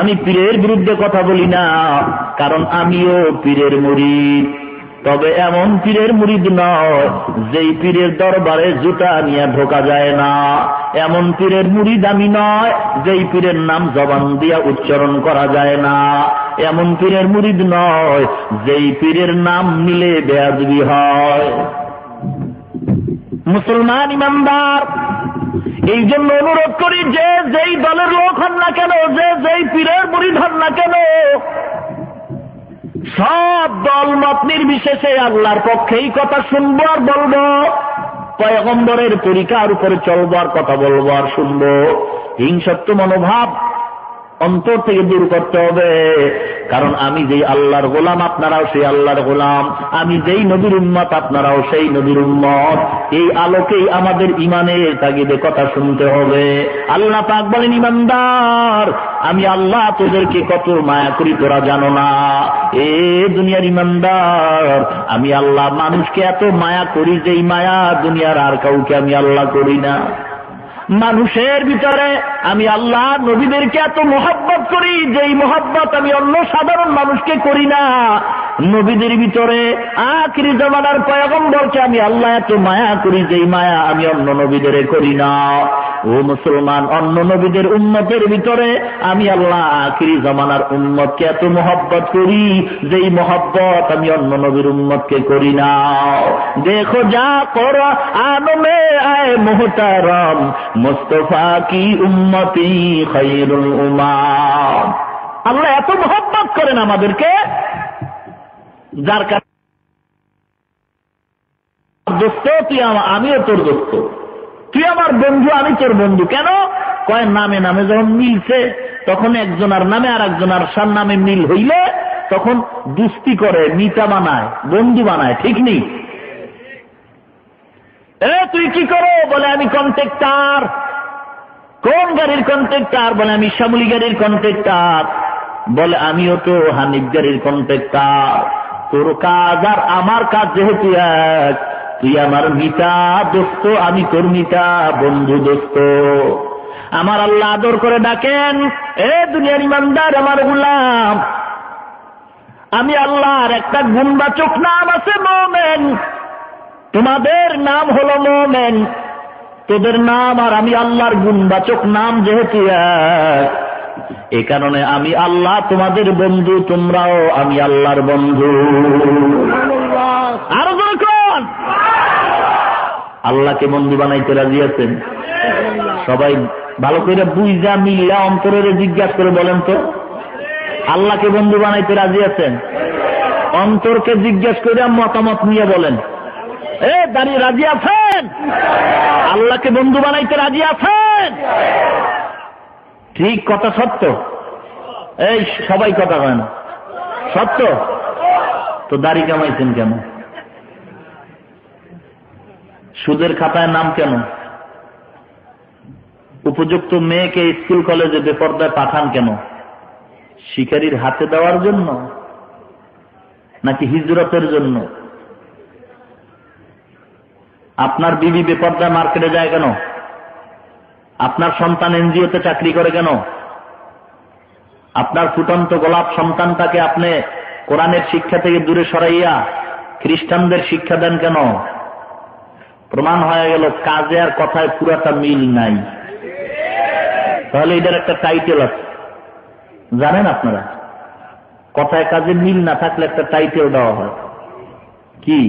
আমি পীরের বিরুদ্ধে কথা বলি না, কারণ আমিও পীরের মুরিদ। তবে এমন পীরের মুরিদ নয় যেই পীরের দরবারে জুতা নিয়ে ঢোকা যায় না, এমন পীরের মুরিদ আমি নয় যেই পীরের নাম জবান দিয়া উচ্চারণ করা যায় না, এমন পীরের মুরিদ নয় যেই পীরের নাম নিলে বেয়াদবি হয়। মুসলমান ইমানদার, এই জন্য অনুরোধ করি যে যেই দলের লোক হন না কেন, যে যেই পীরের মুরিদ হন না কেন, সব দল মত নির্বিশেষে আল্লাহর পক্ষেই কথা শুনবো আর বলবো, পয়গম্বরের তরিকার উপরে চলবো আর কথা বলবো আর শুনবো। হিংসাত্ম মনোভাব অন্তর থেকে দূর করতে হবে, কারণ আমি যেই আল্লাহর গোলাম আপনারাও সেই আল্লাহর গোলাম, আমি যেই নবীর উম্মত আপনারাও সেই নবীর উম্মত। এই আলোকেই আমাদের ইমানের তাগিদে কথা শুনতে হবে। আল্লাহ পাক বলেন, ইমানদার আমি আল্লাহ তোদেরকে কত মায়া করি তোরা জানো না। এ দুনিয়ার ইমানদার, আমি আল্লাহ মানুষকে এত মায়া করি যেই মায়া দুনিয়ার আর কাউকে আমি আল্লাহ করি না। মানুষের ভিতরে আমি আল্লাহ নবীদেরকে এত মহব্বত করি যেই মহব্বত আমি অন্য সাধারণ মানুষকে করি না। নবীদের ভিতরে আখিরি জামানার পয়গম্বরকে আমি আল্লাহ এত মায়া করি যেই মায়া আমি অন্য নবীদের করি না। ও মুসলমান, অন্য নবীদের উম্মতের ভিতরে আমি আল্লাহ আখিরি জামানার উম্মতকে এত মহব্বত করি যেই মহব্বত আমি অন্য নবীর উম্মতকে করি না। দেখো যা করা আনমে আয় মুহতারাম, মুস্তাফা কি উম্মতি খায়রুল উম্মাম। আল্লাহ এত মহব্বত করেন আমাদেরকে, যার কাছে দোস্ত তুই আমিও তোর দোস্ত, তুই আমার বন্ধু আমি তোর বন্ধু। কেন কয়, নামে নামে যখন মিলছে তখন একজনের নামে আর একজনের সার নামে মিল হইলে তখন দুস্তি করে, মিতা বানায়, বন্ধু বানায়, ঠিক নেই? তুই কি করো? বলে আমি কন্ট্রাক্টর। কোন গাড়ির কন্ট্রাক্টর? বলে আমি শ্যামলী গাড়ির কন্ট্রাক্টর। বলে আমিও তো হানিফ গাড়ির কন্ট্রাক্টর। তোর কাজ আর আমার কাজ যেহেতু এক, তুই আমার মিতা দোস্ত, আমি তোর মিতা বন্ধু দোস্ত। আমার আল্লাহ আদর করে ডাকেন, এ দুনিয়ার ইমানদার আমার গোলাম, আমি আল্লাহর একটা গুণবাচক নাম আছে মুমিন। তোমাদের নাম হলো মুমিন, তোদের নাম আর আমি আল্লাহর গুণবাচক নাম যেহেতু এক, এ কারণে আমি আল্লাহ তোমাদের বন্ধু, তোমরাও আমি আল্লাহর বন্ধু। আরো যখন আল্লাহকে বন্ধু বানাইতে রাজি আছেন? সবাই ভালো করে বুঝা মিল্লা অন্তরের জিজ্ঞাসা করে বলেন তো, আল্লাহকে বন্ধু বানাইতে রাজি আছেন? অন্তরকে জিজ্ঞাসা করে মতামত নিয়ে বলেন, দাঁড়িয়ে রাজি আছেন? আল্লাহকে বন্ধু বানাইতে রাজি আছেন? ঠিক কথা, সত্য? এই সবাই কথা কয় না, সত্য? তো দাড়ি কামাইছেন কেন? সুদের খাতায় নাম কেন? উপযুক্ত মেয়েকে স্কুল কলেজে বেপরদায় পাঠান কেন? শিকারীর হাতে দেওয়ার জন্য নাকি হিজরতের জন্য? আপনার বিবি বেপরদায় মার্কেটে যায় কেন? আপনার সন্তান এনজিওতে চাকরি করে কেন? আপনার ফুটন্ত গোলাপ সন্তানটাকে আপনি কোরআনের শিক্ষা থেকে দূরে সরাইয়া খ্রিস্টানদের শিক্ষা দেন কেন? প্রমাণ হয়ে গেল কাজে আর কথায় পুরাটা মিল নাই। তাহলে এটার একটা টাইটেল আছে, জানেন আপনারা? কথায় কাজে মিল না থাকলে একটা টাইটেল দেওয়া হয়, কি?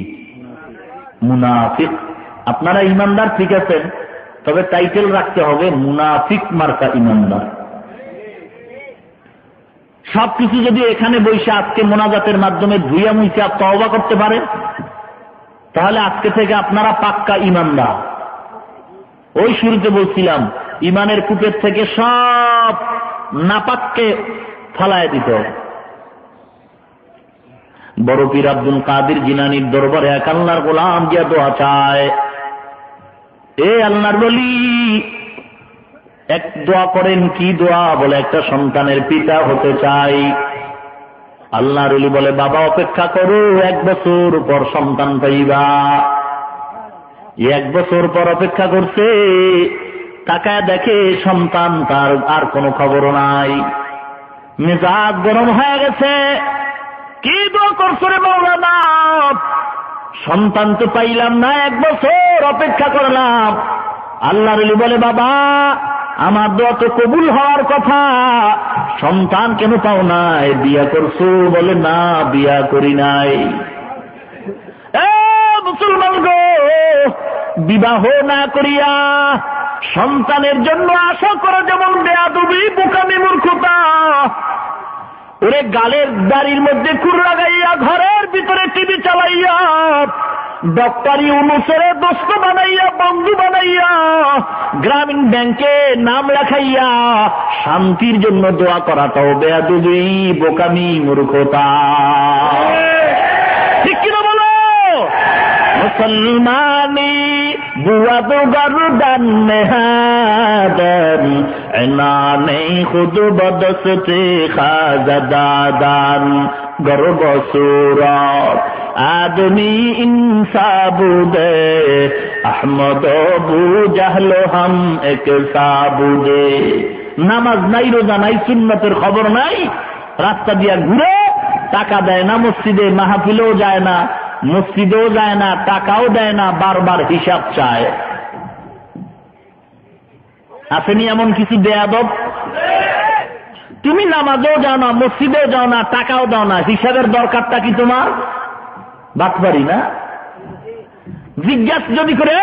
মুনাফিক। আপনারা ইমানদার ঠিক আছেন, তবে টাইটেল রাখতে হবে মুনাফিক মার্কা ইমানদার। সবকিছু যদি এখানে বসে আজকে মোনাজাতের মাধ্যমে ধুইয়া মুইয়া তওবা করতে পারে, তাহলে আজকে থেকে আপনারা পাক্কা ইমানদার। ওই শুরুতে বলছিলাম, ইমানের কূপের থেকে সব নাপাককে ফালায় দিতে হবে। বড় পীর আব্দুল কাদের জিলানীর দরবারে এক আল্লাহর গোলাম গিয়া দোয়া চায়, এ আল্লাহর বলি, এক দোয়া করেন। কি দোয়া? বলে একটা সন্তানের পিতা হতে চাই। আল্লাহর ওলি বলে, বাবা অপেক্ষা করো, 1 বছর পর সন্তান পাইবা। 1 বছর পর অপেক্ষা করছে, তাকায় দেখে সন্তান তার আর কোনো খবর নাই। মেজাজ গরম হয়ে গেছে। কি দোয়া করছো রে মাওলানা? সন্তান তো পাইলাম না, 1 বছর অপেক্ষা করলাম। আল্লাহর ওলি বলে, বাবা আমার দোয়া তো কবুল হওয়ার কথা, সন্তান কেন পাও নাই? বিয়া করছো? বলে না, বিয়া করি নাই। মুসলমান গো, বিবাহ না করিয়া সন্তানের জন্য আশা করা যেমন বেয়াদবি, বোকামি, মূর্খতা। ওরে গালের দাড়ির মধ্যে খুর লাগাইয়া, ঘরের ভিতরে টিভি চালাইয়া, ডক্টর ইউনূসের দোস্ত বানাইয়া, বন্ধু বানাইয়া, গ্রামীণ ব্যাংকে নাম লেখাইয়া শান্তির জন্য দোয়া করাটাও বেয়াদবি, বোকামি, মূর্খতা। ঠিক কিনা বলো? মুসলমানি বুয়াদ গরদান মেহাদান, এনানে খুদ বদসতে খাজাদাদান, গর্ব সুরত আদমি ইনসাবুদে, আহমদ বু জাহলো হাম এক সাবুদে। নামাজ নাই, রোজা নাই, সুন্নতের খবর নাই, রাস্তা দিয়া ঘুরে, টাকা দেয় না মসজিদে, মাহফিলেও যায় না, মসজিদেও যায় না, টাকাও দেয় না, বারবার হিসাব চায়। আসেনি এমন কিছু বেয়াদব? তুমি নামাজেও যাও না, মসজিদেও যাও না, টাকাও দাও না, হিসাবের দরকারটা কি তোমার? বাটপারি না? জিজ্ঞাসা যদি করে,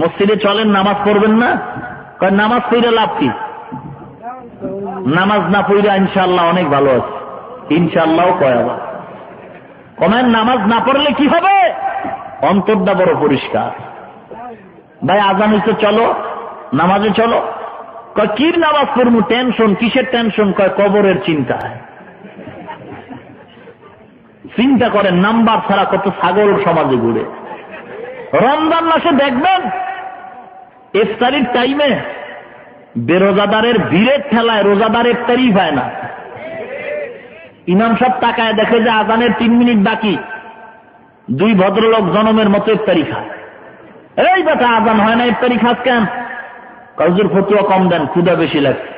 মসজিদে চলেন, নামাজ পড়বেন না? নামাজ পড়লে লাভ কি? নামাজ না পড়লে ইনশাআল্লাহ অনেক ভালো আছে। ইনশাআল্লাহ কয় আবার কমেন, নামাজ না পড়লে কি হবে? অন্তরটা বড় পরিষ্কার। ভাই আজান হইতে চলো, নামাজে চলো। কয় কির নামাজ পড়বো? টেনশন। কিসের টেনশন? কয় কবরের চিন্তা। চিন্তা করেন, নাম্বার ছাড়া কত ছাগল সমাজে ঘুরে। রমজান মাসে দেখবেন ইফতারির টাইমে বেরোজাদারের ভিড়ের ঠেলায় রোজাদার ইফতারি পায় না। ইমাম সাহেব তাকায় দেখে যে আজানের 3 মিনিট বাকি, 2 ভদ্রলোক জনমের মতো ইফতারি খায়। এই বেটা আজান হয় না, ইফতারি খাস কেন? হুজুর ফতুয়া কম দেন, ক্ষুধা বেশি লাগছে।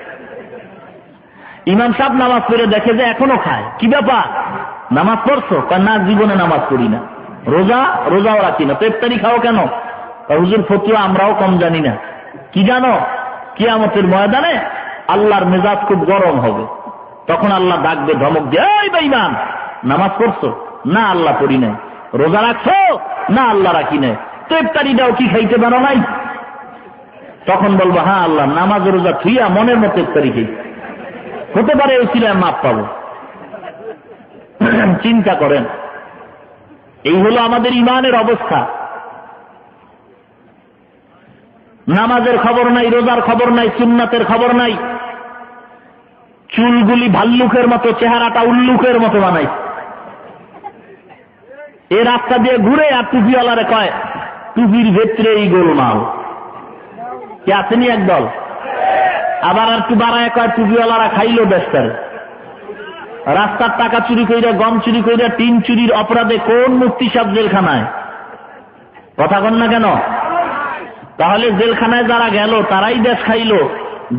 ইমাম সাহেব নামাজ পড়ে দেখে যে এখনো খায়। কি ব্যাপার, নামাজ পড়ছো? না, জীবনে নামাজ পড়ি না। রোজাও রাখি না, তো ইফতারি খাও কেন? হুজুর ফতুয়া আমরাও কম জানি না। কি জানো? কিয়ামতের ময়দানে আল্লাহর মেজাজ খুব গরম হবে। তখন আল্লাহ ডাকবে, ধমক দিয়ে, এই বেঈমান, নামাজ পড়ছো? না, আল্লাহ পড়ি নাই। রোজা রাখছো? না, আল্লাহ রাখি নাই। তো ইফতারিটাও কি খাইতে পারো নাই? তখন বলবো, হ্যাঁ আল্লাহ, নামাজ রোজা থুইয়া মনের মতো ইফতারি খাই, হতে পারে ওসিলায় মাপ পাবো। চিন্তা করেন, এই হলো আমাদের ইমানের অবস্থা। নামাজের খবর নাই, রোজার খবর নাই, সুন্নাতের খবর নাই। চুলগুলি ভাল্লুকের মতো, চেহারাটা উল্লুকের মতো বানাই। এ রাস্তা দিয়ে ঘুরে আর টুপিওয়ালারে কয়, টুপির ভেতরে এই গোলমাল। কে আসেনি একদল? আবার আর একটু বাড়ায় কয়, টুপিওয়ালারা খাইলো দেশটারে। রাস্তার টাকা চুরি কইরা, গম চুরি কইরা, টিন চুরির অপরাধে কোন মুফতি সাহেব জেলখানায়? কথা কন না কেন? তাহলে জেলখানায় যারা গেল তারাই দেশ খাইলো,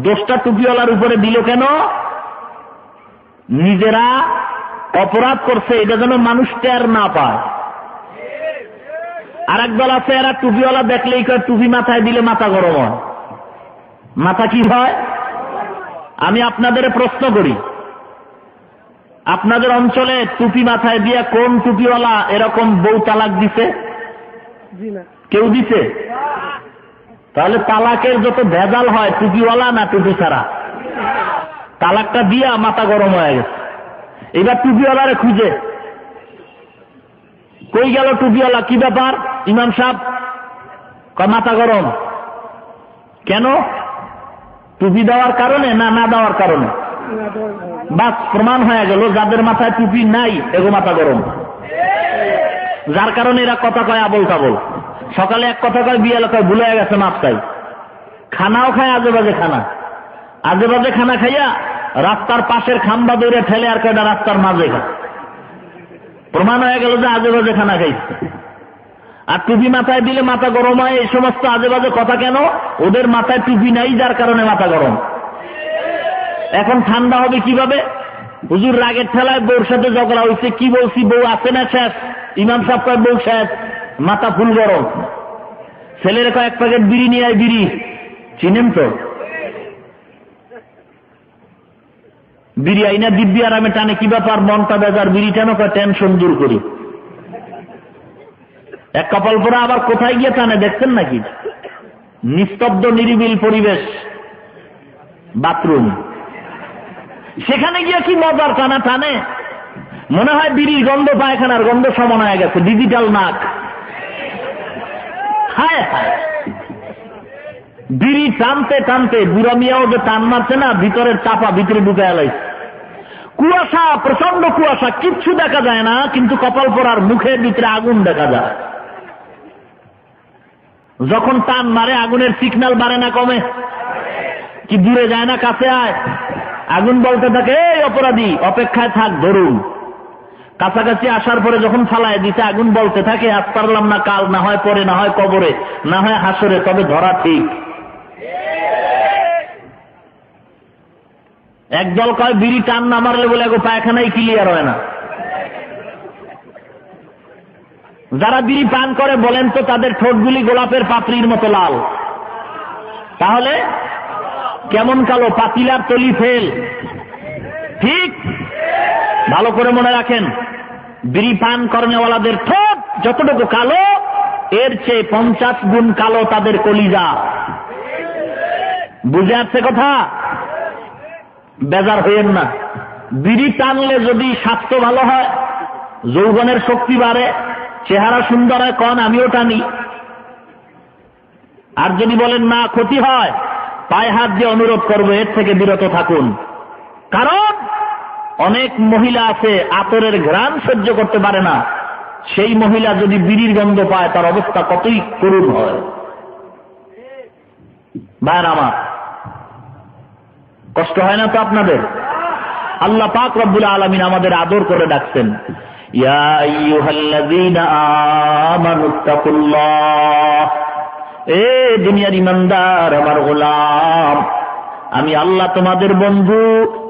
দোষটা টুপিওয়ালার উপরে দিল কেন? নিজেরা অপরাধ করছে, এটা যেন মানুষ টের না পায়। আর একদল আছে, এরা টুপিওয়ালা দেখলেই কয় টুপি মাথায় দিলে মাথা গরম হয়। মাথা কি হয়? আমি আপনাদের প্রশ্ন করি, আপনাদের অঞ্চলে টুপি মাথায় দিয়া কোন টুপিওয়ালা এরকম বউ তালাক দিছে? কেউ দিছে? তাহলে তালাকের যত ভেজাল হয় টুপিওয়ালা না টুপি ছাড়া? তালাকটা দিয়া মাথা গরম হয়ে গেছে। এবার টুপিওয়ালারে খুঁজে, কই গেল টুপিওয়ালা? কি ব্যাপার ইমাম সাহেব? মাথা গরম কেন? টুপি দেওয়ার কারণে না না দেওয়ার কারণে? বাস প্রমাণ হয়ে গেল, যাদের মাথায় টুপি নাই এগো মাথা গরম। যার কারণে এরা কথা কয় আবল তাবল। সকালে এক কথা কয়, বিয়ালে কয় ভুলে গেছে, মাপ চাই। খানাও খায় আজে বাজে খানা। আজে বাজে খানা খাইয়া রাস্তার পাশের খাম্বা দৌড়ে ঠেলে আর কয়টা রাস্তার মাঝে খায়। প্রমাণ হয়ে গেল যে আজে বাজে খানা খাইছে। আর টুপি মাথায় দিলে মাথা গরম হয়, এই সমস্ত আজে বাজে কথা কেন? ওদের মাথায় টুপি নাই, যার কারণে মাথা গরম। এখন ঠান্ডা হবে কিভাবে? হুজুর রাগের ঠেলায় বউর সাথে ঝগড়া হয়েছে, কি বলছি, বউ আছে না শেষ, ইমাম সাহেব কয় বউ শেষ, মাথা ফুল গরম। ছেলের কয়েক প্যাকেট বিড়ি নিয়ে আয়, বিড়ি চিনেন তো, বিড়ি আইনা দিব্যি আরামে টানে, কি ব্যাপার মনটা বেজার, বিড়ি টানো, কয় টেনশন দূর করি। এক কপাল পরে আবার কোথায় গিয়ে টানে দেখছেন নাকি? নিস্তব্ধ নিরিবিল পরিবেশ, বাথরুম, সেখানে গিয়ে কি মজার টানা টানে, মনে হয় বিড়ির গন্ধ পায়খানার গন্ধ সমান হয়ে গেছে, ডিজিটাল নাক। হায় হায়, বিড়ি টানতে টানতে বুড়া মিয়াও যে টান মারছে না, ভিতরের চাপা ভিতরে ঢুকে এলাইছে। কুয়াশা, প্রচন্ড কুয়াশা, কিচ্ছু দেখা যায় না, কিন্তু কপাল পরার মুখের ভিতরে আগুন দেখা যায়। যখন টান মারে আগুনের সিগন্যাল বাড়ে না কমে? কি দূরে যায় না, কাছে আয়। আগুন বলতে থাকে, এই অপরাধী অপেক্ষায় থাক, ধরুন। কাছাকাছি আসার পরে যখন ফালায় দিতে, আগুন বলতে থাকে, আজ পারলাম না, কাল না হয় পরে, না হয় কবরে, না হয় হাসরে, তবে ধরা ঠিক। একদল কয় বিড়ি টান না মারলে বলে এগো পায়খানাই ক্লিয়ার হয় না। যারা বিড়ি পান করে বলেন তো, তাদের ঠোঁটগুলি গোলাপের পাপড়ির মতো লাল, তাহলে কেমন কালো? পাতিলার তলি ফেল, ঠিক? ভালো করে মনে রাখেন, বিড়ি পান করেনেওয়ালাদের ঠোঁট যতটুকু কালো, এর চেয়ে 50 গুণ কালো তাদের কলিজা। বুঝে আসছে কথা? বেজার হইয়েন না। বিড়ি টানলে যদি স্বাস্থ্য ভালো হয়, যৌবনের শক্তি বাড়ে, চেহারা সুন্দর হয়, কন আমিও টানি। আর যদি বলেন না, ক্ষতি হয়, পায়ে হাত দিয়ে অনুরোধ করবো, এর থেকে বিরত থাকুন। কারণ অনেক মহিলা আছে আতরের ঘ্রাণ সহ্য করতে পারে না, সেই মহিলা যদি বিড়ির গন্ধ পায়, তার অবস্থা কতই করুণ হয়। ভাইয়ের আমার, কষ্ট হয় না তো আপনাদের? আল্লাহ পাক রব্বুল আলামিন আমাদের আদর করে ডাকছেন, ইয়া আইয়ুহাল্লাযীনা আমানুত্তাকুল্লাহ, এ দুনিয়ার ইমানদার আমার গোলাম, আমি আল্লাহ তোমাদের বন্ধু,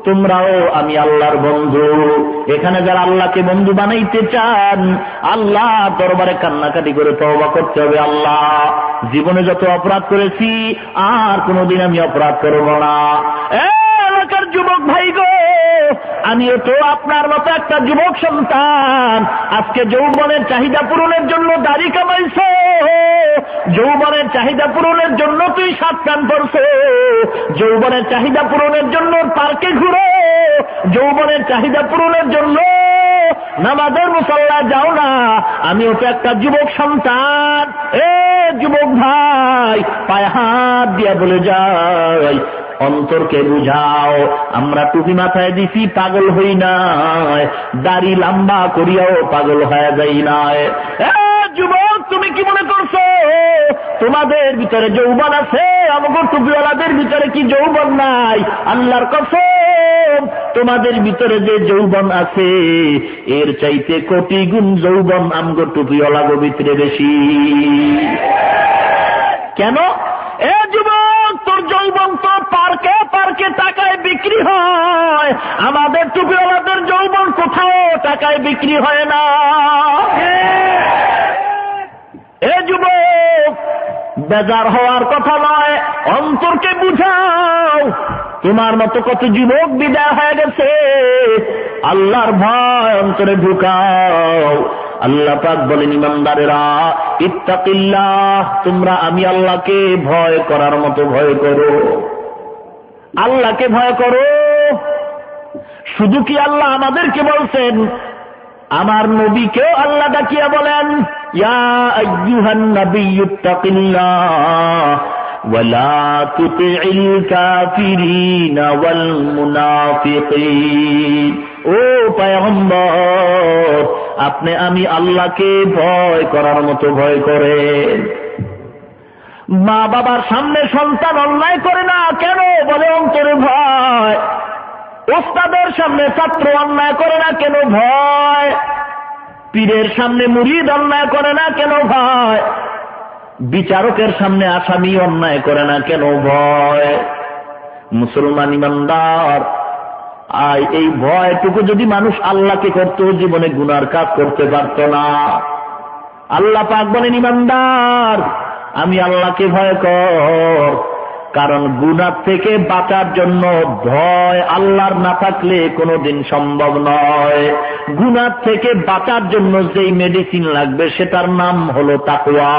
তোমরাও আমি আল্লাহর বন্ধু। এখানে যারা আল্লাহকে বন্ধু বানাইতে চান, আল্লাহ দরবারে কান্নাকাটি করে তওবা করতে হবে, আল্লাহ জীবনে যত অপরাধ করেছি আর কোনোদিন আমি অপরাধ করব না। এলাকার যুবক ভাই গো, আমিও তো আপনার মতো একটা যুবক সন্তান। আজকে যৌবনের চাহিদা পূরণের জন্য দাড়ি কামাইছো, যৌবনের চাহিদা পূরণের জন্য তুই সাত টান পড়ছো, যৌবনের চাহিদা পূরণের জন্য পার্কে ঘুরো, যৌবনের চাহিদা পূরণের জন্য নামাজের মুসল্লা যাও না। আমিও তো একটা যুবক সন্তান। এ যুবক ভাই, পায়ে হাত দিয়া বলে যাই, অন্তরকে বুঝাও, আমরা টুপি মাথায় দিছি পাগল হই নাই, দাড়ি লম্বা করিয়াও পাগল হয়ে যাই নাই। যুবক, তুমি কি মনে করছো তোমাদের ভিতরে যৌবন আছে? আমাদের টুপিওয়ালাদের ভিতরে কি যৌবন নাই? আল্লাহর কসম, তোমাদের ভিতরে যে যৌবন আছে, এর চাইতে কোটি গুণ যৌবন আমগো টুপিওয়ালাগো ভিতরে বেশি। কেন? এ যুবক, তোর যৌবন তো পার্কে পার্কে টাকায় বিক্রি হয়, আমাদের টুপিওয়ালাদের যৌবন কোথাও টাকায় বিক্রি হয় না। এ যুবক, বেজার হওয়ার কথা নয়, অন্তরকে বুঝাও। তোমার মতো কত যুবক বিদায় হয়ে গেছে, আল্লাহর ভয় অন্তরে ঢুকাও। আল্লাহ পাক বলেন, ইমানদারেরা, ইত্তাকিল্লাহ, তোমরা আমি আল্লাহকে ভয় করার মতো ভয় করো, আল্লাহকে ভয় করো। শুধু কি আল্লাহ আমাদেরকে বলছেন, আমার নবীকেও আল্লাহ ডাকিয়া বলেন, ইয়া আইয়ুহান নাবিয়্যু ইত্তাকিল্লাহ ওয়ালা তুতি'ল কাফিরিনা ওয়াল মুনাফিকিন। ও পয়গম্বর, আপনি আমি আল্লাহকে ভয় করার মতো ভয় করেন। মা বাবার সামনে সন্তান অন্যায় করে না কেন? বলে অন্তরে ভয়। ওস্তাদের সামনে ছাত্র অন্যায় করে না কেন? ভয়। পীরের সামনে মুরিদ অন্যায় করে না কেন ভয়? বিচারকের সামনে আসামি অন্যায় করে না কেন ভয়? মুসলমান ইমানদার, এই ভয়টুকু যদি মানুষ আল্লাহকে করত, জীবনে গুনার কাজ করতে পারত না। আল্লাহ পাক বলেন, ইমানদার আমি আল্লাহকে ভয় কর, কারণ গুনাহ থেকে বাঁচার জন্য ভয় আল্লাহর না থাকলে কোনোদিন সম্ভব নয়। গুনাহ থেকে বাঁচার জন্য যেই মেডিসিন লাগবে সেটার নাম হলো তাকওয়া।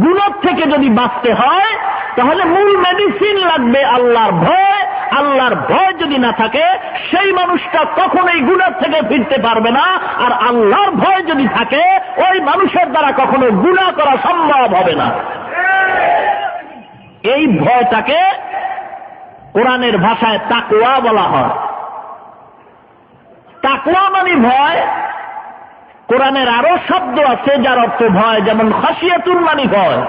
গুনাহ থেকে যদি বাঁচতে হয় তাহলে মূল মেডিসিন লাগবে আল্লাহর ভয়। আল্লাহর ভয় যদি না থাকে সেই মানুষটা কখনোই গুনাহ থেকে ফিরতে পারবে না, আর আল্লাহর ভয় যদি থাকে ওই মানুষের দ্বারা কখনো গুনাহ করা সম্ভব হবে না। এই ভয়টাকে কোরআনের ভাষায় তাকওয়া বলা হয়। তাকওয়া মানে ভয়। কোরআনের আরো শব্দ আছে যার অর্থ ভয়, যেমন খাশিয়াতুন মানে ভয়,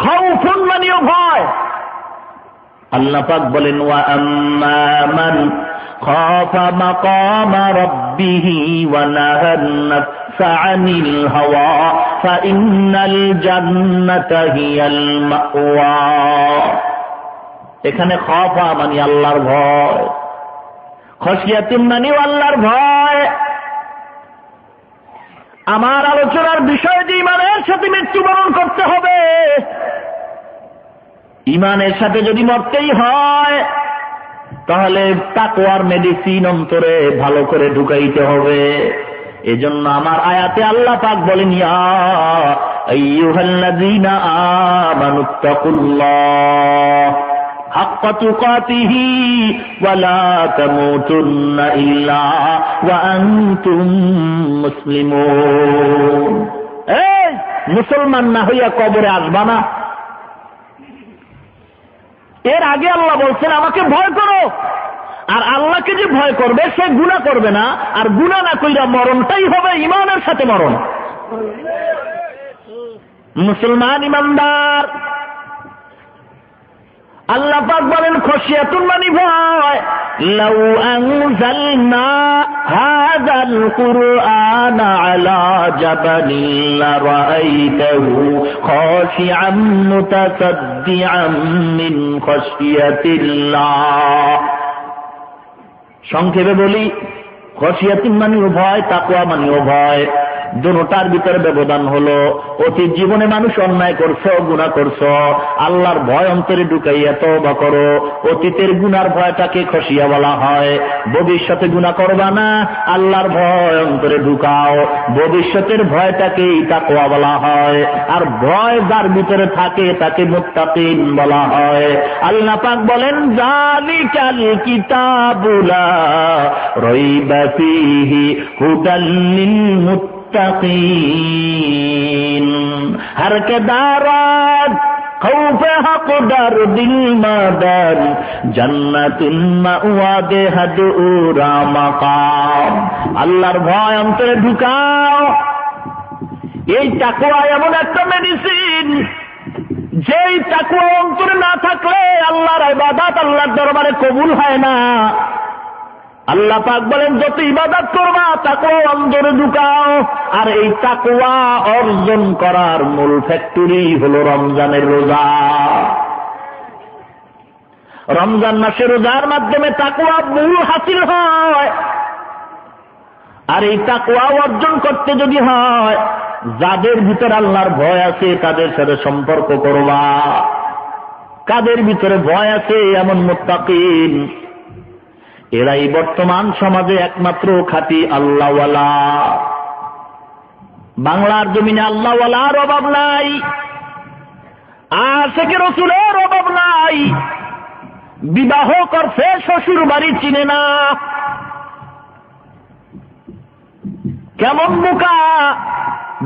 খাউফুন মানেও ভয়। আল্লাহ পাক বলেন, ওয়া আম্মা মান খাফা মাকামা রাব্বিহি ওয়া নাহান নাফসা আনিল হাওয়া ফাইন্নাল জান্নাতা হিয়াল মাওয়া। এখানে খাফা মানে আল্লাহর ভয়, খাশিয়াতুন মানে আল্লাহর ভয়। আমার আলোচনার বিষয় যে ইমানের সাথে মৃত্যুবরণ করতে হবে। ইমানের সাথে যদি মরতেই হয় তাহলে তাকওয়ার মেডিসিন অন্তরে ভালো করে ঢুকাইতে হবে। এজন্য আমার আয়াতে আল্লাহ পাক বলেন, ইয়া আইয়ুহাল্লাযীনা আমানুত্তাকুল্লাহ হাক্কা তুকাতিহি ওয়া লা তামুতুন্না ইল্লা ওয়া আনতুম মুসলিমুন। এই মুসলমান না হইয়া কবরে আসবা না। এর আগে আল্লাহ বলছেন আমাকে ভয় করো, আর আল্লাহকে যে ভয় করবে সে গুনাহ করবে না, আর গুনাহ না কইরা মরণটাই হবে ঈমানের সাথে মরণ। মুসলমান ইমানদার, আল্লাহ পাক বলেন খাশিয়াতুন মানে ভয়। লাউ আনজালনা হাযাল কুরআনা আলা জাবালিন লারাআইতাহু খাশিআম মুতাসাদ্দিআম মিন খাশিয়াতিল্লাহ। সংক্ষেপে বলি, খাশিয়াতুন মানে ভয়, তাকওয়া মানে ভয়। দুটোটার ভিতরে ব্যবধান হলো, অতীত জীবনে মানুষ অন্যায় করছো, গুনাহ করছো, আল্লাহর ভয় অন্তরে ঢুকাইয়া তওবা করো। অতীতের গুনার ভয়টাকে খসিয়া বলা হয়। ভবিষ্যতে গুনাহ করবা না, আল্লাহর ভয় অন্তরে ঢুকাও, ভবিষ্যতের ভয়টাকেই তাকওয়া বলা হয়। আর ভয় যার ভিতরে থাকে তাকে মুত্তাকিন বলা হয়। আল্লাহ পাক বলেন, যালিকাল কিতাবু লা রাইবা ফীহি হুদাল লিল মুত্তাকিন। हर के दारात खौफ हक दर दिल मदर जन्नतुन माওয়াদে হাদুরা মাকাম। আল্লাহর ভয় অন্তরে ঢুকাও। এই তাকওয়া এমন একটা মেডিসিন, যেই তাকওয়া অন্তরে না থাকলে আল্লাহর ইবাদত আল্লাহর দরবারে কবুল হয় না। আল্লাহ পাক বলেন, যত ইবাদত করবা তাকওয়া অন্তরে ঢুকাও। আর এই তাকওয়া অর্জন করার মূল ফ্যাক্টরি হলো রমজানের রোজা। রমজান মাসে রোজার মাধ্যমে তাকওয়া মূল হাসিল হয়। আর এই তাকওয়া অর্জন করতে যদি হয়, যাদের ভিতরে আল্লাহর ভয় আছে তাদের সাথে সম্পর্ক করবা। কাদের ভিতরে ভয় আছে এমন মুত্তাকিন, এরাই বর্তমান সমাজে একমাত্র খাঁটি আল্লাহওয়ালা। বাংলার জমিনে আল্লাহওয়ালার অভাব নাই, আশিকে রাসূলের অভাব নাই। বিবাহ করছে শ্বশুর বাড়ি চিনে না। কেমন বোকা!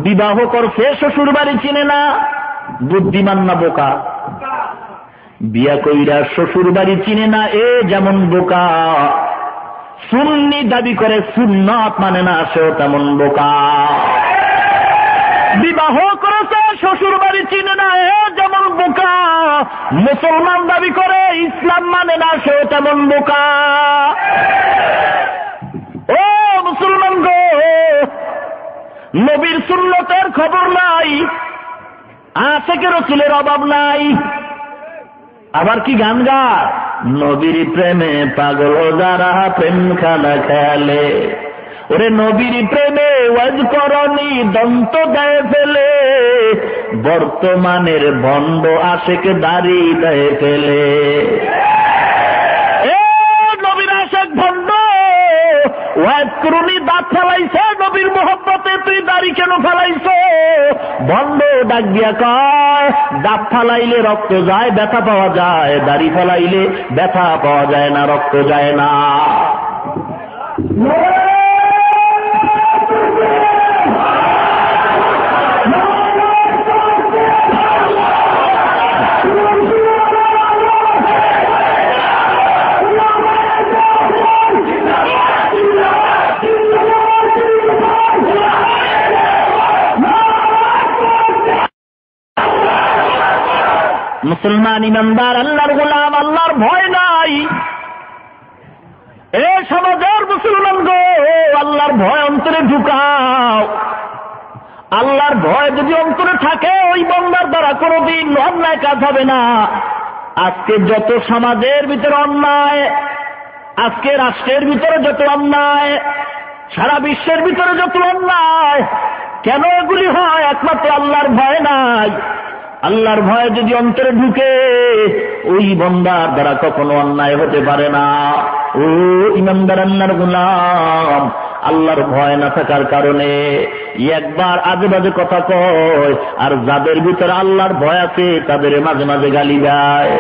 বিবাহ করছে শ্বশুর বাড়ি চিনে না। বুদ্ধিমান না বোকা? বিয়া কইরা শ্বশুর বাড়ি চিনে না, এ যেমন বোকা। সুন্নি দাবি করে সুন্নাত মানে না, সেও তেমন বোকা। বিবাহ করেছে শ্বশুর বাড়ি চিনে না, এ যেমন বোকা। মুসলমান দাবি করে ইসলাম মানে না, সেও তেমন বোকা। ও নবীর সুন্নতের খবর নাই, আশেকে রাসূলের অভাব নাই। আবার কি গান গায়, নবীর প্রেমে পাগল যারা প্রেম খেলা খেলে, ওরে নবীর প্রেমে ওয়াজ করনি দন্ত দেয় ফেলে, বর্তমানের ভণ্ড আশেকে দাড়ি দেয় ফেলে। এ নবীর আশেক ভণ্ড, ওয়াজ করনি দাঁত ফেলাইছে, নবীর মোহব্বতে তুই দাড়ি কেন ফেলাইছ? ভণ্ড ডাক দিয়া কয়, দাঁত ফেলাইলে রক্ত যায়, ব্যথা পাওয়া যায়, দাড়ি ফেলাইলে ব্যথা পাওয়া যায় না, রক্ত যায় না। মুসলমান ইমানদার আল্লাহর গোলাম, আল্লাহর ভয় নাই। এ সমাজের মুসলমান গো, আল্লাহর ভয় অন্তরে ঢুকাও। আল্লাহর ভয় যদি অন্তরে থাকে, ওই বান্দার দ্বারা কোনোদিন অন্যায় কাজ হবে না। আজকে যত সমাজের ভিতরে অন্যায়, আজকে রাষ্ট্রের ভিতরে যত অন্যায়, সারা বিশ্বের ভিতরে যত অন্যায়, কেন এগুলি হয়? একমাত্র আল্লাহর ভয় নাই। আল্লাহর ভয় যদি অন্তরে ঢুকে, ওই বান্দার দ্বারা কখনো অন্যায় হতে পারে না। ও ইমানদার আল্লাহর গোলাম, আল্লাহর ভয় না থাকার কারণে একবার আজে বাজে কথা কয়, আর যাদের ভিতরে আল্লাহর ভয় আছে তাদের মাঝে মাঝে গালি দেয়,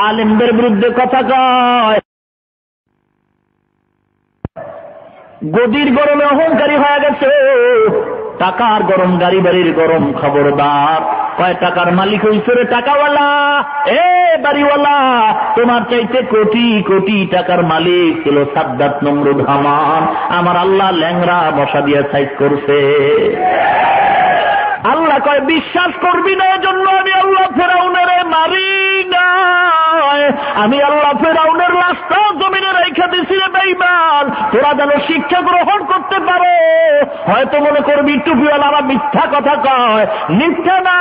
আলেমদের বিরুদ্ধে কথা কয়, গদির গরমে অহংকারী হয়ে গেছে, টাকার গরম, গাড়ি বাড়ির গরম। খবরদার, কয় টাকার মালিক হইছে রে টাকাওয়ালা, এ বাড়িওয়ালা, তোমার চাইতে কোটি কোটি টাকার মালিক ছিল সাদ্দাত, নমরুদ, হামান। আমার আল্লাহ ল্যাংরা বসা দিয়ে সাইজ করছে। আল্লাহ কয় বিশ্বাস করবি না, এজন্য আমি আল্লাহ ফেরাউনের মারি নাই, আমি আল্লাহ ফেরাউনের লাশটা জমিনে রেখে দিছি রে বেঈমান, তোরা যেন শিক্ষা গ্রহণ করতে পারো। হয়তো মনে করবি টুপিওয়ালারা মিথ্যা কথা কয়, মিথ্যা না।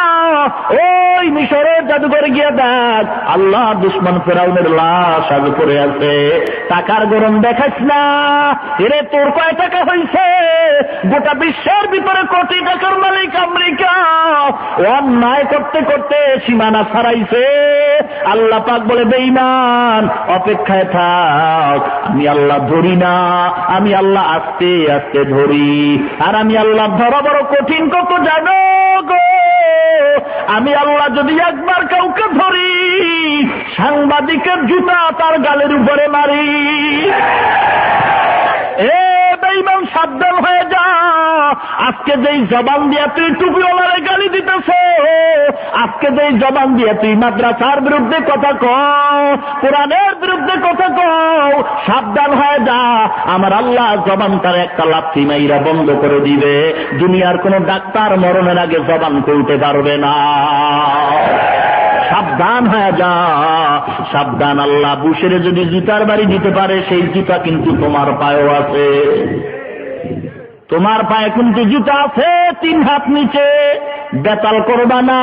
ওই মিশরের জাদুঘরে গিয়ে দেখ, আল্লাহ দুশ্মন ফেরাউনের লাশ আজ পড়ে আছে। টাকার গরম দেখাস না, এরে তোর কয় টাকা হয়েছে? গোটা বিশ্বের ভিতরে কোটি টাকার মালিক আমেরিকা অন্যায় করতে করতে সীমানা ছাড়াইছে। আল্লাহ পাক বলে বেঈমান অপেক্ষায় থাক, আমি আল্লাহ ধরি না, আমি আল্লাহ আস্তে আস্তে ধরি। আর আমি আল্লাহ ধরা বড় কঠিন কত জানো গো, আমি আল্লাহ যদি একবার কাউকে ধরি, সাংবাদিকের জুতা তার গালের উপরে মারি। এ বেঈমান সাবধান হয়ে যা, আজকে যেই জবান দিয়া তুই টুপিওয়ালারে গালি দিতেছ, আজকে যেই জবান দিয়া তুই মাদ্রাসার বিরুদ্ধে কথা কও, কোরআনের বিরুদ্ধে কথা কও, সাবধান হয়ে যা, আমার আল্লাহ জবান তার একটা লাথি মাইরা বন্ধ করে দিবে। দুনিয়ার কোন ডাক্তার মরণের আগে জবান খুলতে পারবে না। সাবধান হয়ে যা, সাবধান। আল্লাহ বুশেরে যদি জুতার বাড়ি দিতে পারে, সেই জুতা কিন্তু তোমার পায়েও আছে। তোমার পায়ে কিন্তু জুতা আছে 3 হাত নিচে, বেতাল করবা না,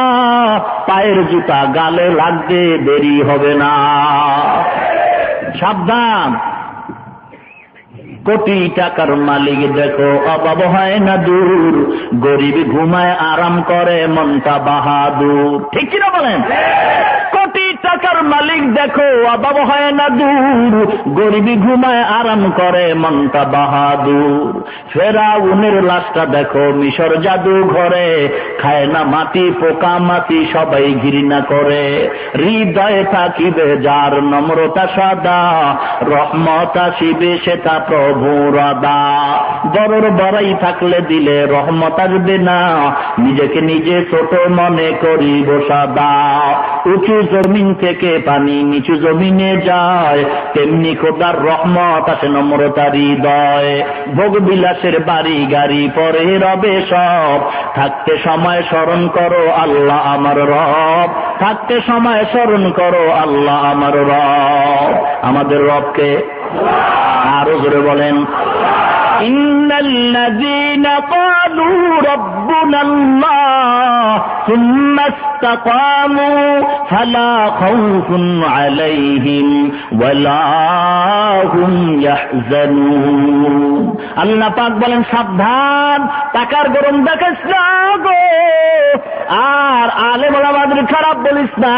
পায়ের জুতা গালে লাগবে, দেরি হবে না। সাবধান। কোটি টাকার মালিক দেখো অভাব হয় না দূর, গরিব ঘুমায় আরাম করে মনটা বাহাদুর। ঠিক কিনা বলেন? কোটি টাকার মালিক দেখো অভাব হয় না দূর, গরিবি ঘুমায় আরাম করে মনটা বাহাদুর। ফেরাউনের লাশটা দেখো মিশর জাদু ঘরে, খায় না মাটি, পোকা মাটি সবাই ঘৃণা করে। হৃদয়ে থাকিবে যার নম্রতা সদা, রহমত আসিবে সেটা প্রভুর আদা। বড়র বড়াই থাকলে দিলে রহমত আসবে না, নিজেকে নিজে ছোট মনে করিব সদা। উঁচু জমিন থেকে পানি নিচু জমিনে যায়, তেমনি খোদার রহমত আসে নম্রতার হৃদয়। ভোগ বিলাসের বাড়ি গাড়ি পরে রবে সব, থাকতে সময় স্মরণ করো আল্লাহ আমার রব, থাকতে সময় স্মরণ করো আল্লাহ আমার রব। আমাদের রবকে আরো জোরে বলেন। ইন্নাল্লাযীনা ক্বালু রাব্বুনাল্লাহ সুম্মা ইসতাকামু ফালা খাউফুন আলাইহিম ওয়ালা হুম ইয়াহজানুন। আল্লাহ পাক বলেন, সাবধান, টাকার গরম দেখাস না গো, আর আলেম ওলামাদের খারাপ বলিস না,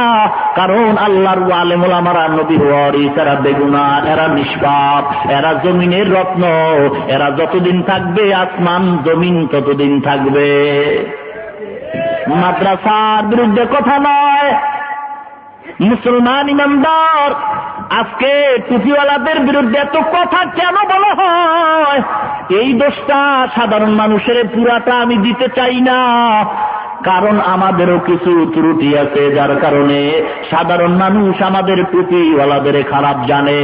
কারণ আল্লাহর আলেম ওলামারা নবীর ওয়ারিস, এরা বেগুনাহ, এরা নিষ্পাপ, এরা জমিনের রত্ন, এরা যতদিন থাকবে আসমান জমিন ততদিন থাকবে। মাদ্রাসার বিরুদ্ধে কথা নয়, মুসলমান ইমানদার, আজকে টুপিওয়ালাদের বিরুদ্ধে এত কথা কেন বলা হয়? এই দোষটা সাধারণ মানুষের পুরাটা আমি দিতে চাই না, কারণ আমাদেরও কিছু ত্রুটি আছে, যার কারণে সাধারণ মানুষ আমাদের টুপিওয়ালাদের খারাপ জানে।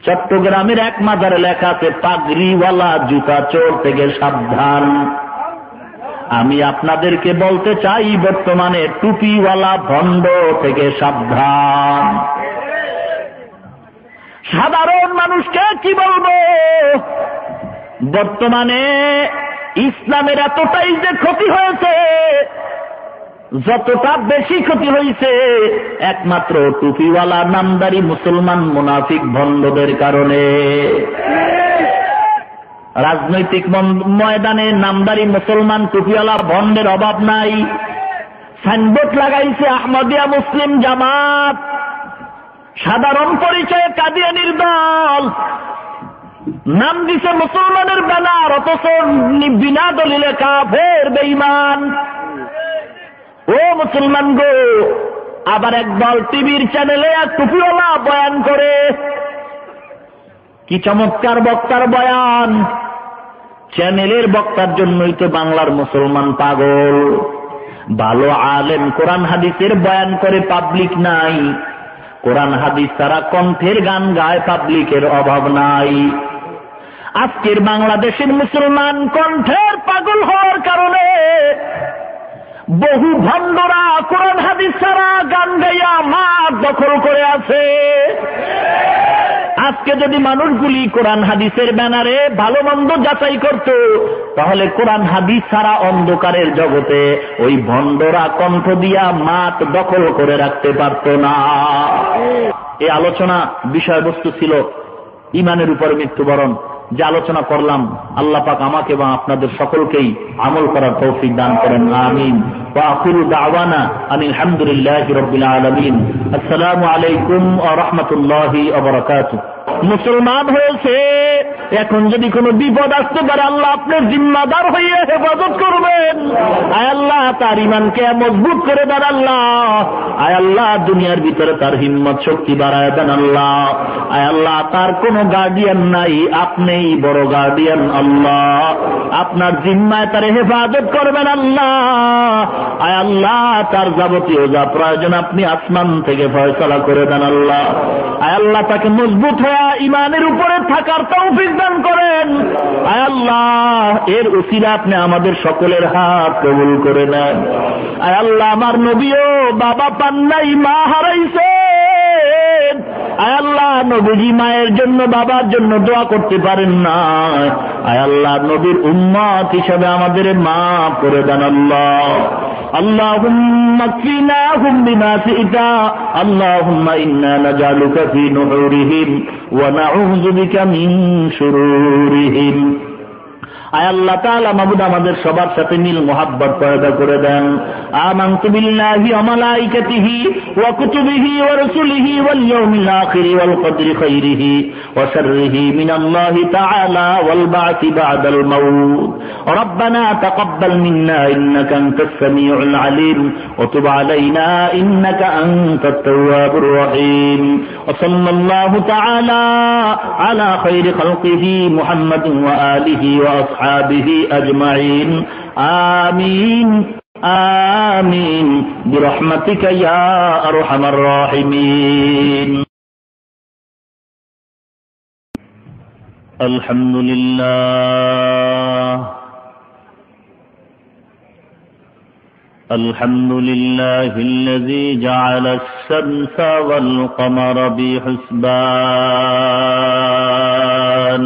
চট্টগ্রামের এক মাজারে লেখা আছে, পাগড়িওয়ালা জুতা চোর থেকে সাবধান। আমি আপনাদেরকে বলতে চাই, বর্তমানে টুপিওয়ালা ভণ্ড থেকে সাবধান। সাধারণ মানুষকে কি বলবো? বর্তমানে ইসলামের এতটাই যে ক্ষতি হয়েছে, যতটা বেশি ক্ষতি হয়েছে একমাত্র টুপিওয়ালা নামদারি মুসলমান মুনাফিক ভণ্ডদের কারণে। রাজনৈতিক ময়দানে নামদারি মুসলমান টুপিওয়ালা ভণ্ডের অভাব নাই। সাইনবোর্ড লাগাইছে আহমদিয়া মুসলিম জামাত, সাধারণ পরিচয়ে কাদিয়ানির দল, নাম দিছে মুসলমানের ব্যানার, অথচ বিনা দলিলে কাফের বেঈমান। ও মুসলমান গো, আবার একদল টিভির চ্যানেলে এক টুপিওয়ালা বয়ান করে, কি চমৎকার বক্তার বয়ান। চ্যানেলের বক্তার জন্যই তো বাংলার মুসলমান পাগল। ভালো আলেম কোরআন হাদিসের বয়ান করে, পাবলিক নাই। কোরআন হাদিস ছাড়া কণ্ঠের গান গায়, পাবলিকের অভাব নাই। আজকের বাংলাদেশের মুসলমান কণ্ঠের পাগল হওয়ার কারণে বহু ভণ্ডরা কোরআন হাদিস ছাড়া গান গাইয়া মাঠ দখল করে আছে। আজকে যদি মানুষগুলি কোরআন হাদিসের ব্যানারে ভালো মন্দ যাচাই করত, তাহলে কোরআন হাদিস ছাড়া অন্ধকারের জগতে ওই ভণ্ডরা কণ্ঠ দিয়া মাঠ দখল করে রাখতে পারত না। এই আলোচনা বিষয়বস্তু ছিল ঈমানের উপরে মৃত্যুবরণ। যে আলোচনা করলাম, আল্লাহ পাক আমাকে এবং আপনাদের সকলকেই আমল করার তৌফিক দান করেন, আমিন। ওয়া আখিরু দাওয়ানা আনিল হামদুলিল্লাহি রাব্বিল আলামিন। আসসালামু আলাইকুম ওয়া রাহমাতুল্লাহি ওয়া বারাকাতুহু। মুসলমান হয়েছে, এখন যদি কোনো বিপদ আসতে পারে, আল্লাহ আপনার জিম্মাদার হয়ে হেফাজত করবেন। আয় আল্লাহ তার ঈমানকে মজবুত করে দেন আল্লাহ। আয় আল্লাহ দুনিয়ার ভিতরে তার হিম্মত শক্তি বাড়ায় দেন আল্লাহ। আয় আল্লাহ তার কোনো গার্ডিয়ান নাই, আপনিই বড় গার্ডিয়ান আল্লাহ। আপনার জিম্মায় তার হেফাজত করবেন আল্লাহ। আয় আল্লাহ তার যাবতীয় যা প্রয়োজন আপনি আসমান থেকে ফয়সালা করে দেন আল্লাহ। আয় আল্লাহ তাকে মজবুত হয়ে ঈমানের উপরে থাকার তৌফিক দান করেন। আয় আল্লাহ এর উসিলা আপনি আমাদের সকলের হাত কবুল করে নেন। আয় আল্লাহ আমার নবীও বাবা পান নাই, মা হারাইছেন। আয় আল্লাহ নবীজি মায়ের জন্য বাবার জন্য দোয়া করতে পারেন না। আয় আল্লাহ নবীর উম্মত হিসাবে আমাদের মাফ করে দেন আল্লাহ। আল্লাহুম্মা কফিনাহুম বিমা শি'তা, আল্লাহুম্মা ইন্না নাজআলুকা ফি নুহুরিহিম ওয়া নাউযু বিকা মিন শুরুরিহিম। আয় আল্লাহ তাআলা মাবুদ আমাদের সবার সাথে মিল মোহাব্বত পয়দা করে দেন। আমানতু বিল্লাহি ওয়া মালাইকাতিহি ওয়া কুতুবিহি ওয়া রাসূলিহি ওয়াল ইয়াউমিল আখির ওয়াল কদরি খাইরিহি ওয়া শাররিহি মিনাল্লাহি তাআলা ওয়াল বা'থি বা'দাল মাউত। রব্বানা তাকাব্বাল মিন্না ইন্নাকা আনতাস সামিউল আলিম ওয়া তুব আলাইনা ইন্নাকা আনতাত তাওয়াবুর রহিম। ওয়া সাল্লাল্লাহু তাআলা আলা খাইরি খালকিহি মুহাম্মাদিন ওয়া আলিহি ওয়া أصحابه أجمعين آمين آمين برحمتك يا أرحم الراحمين. الحمد لله الحمد لله الذي جعل الشمس والقمر بحسبان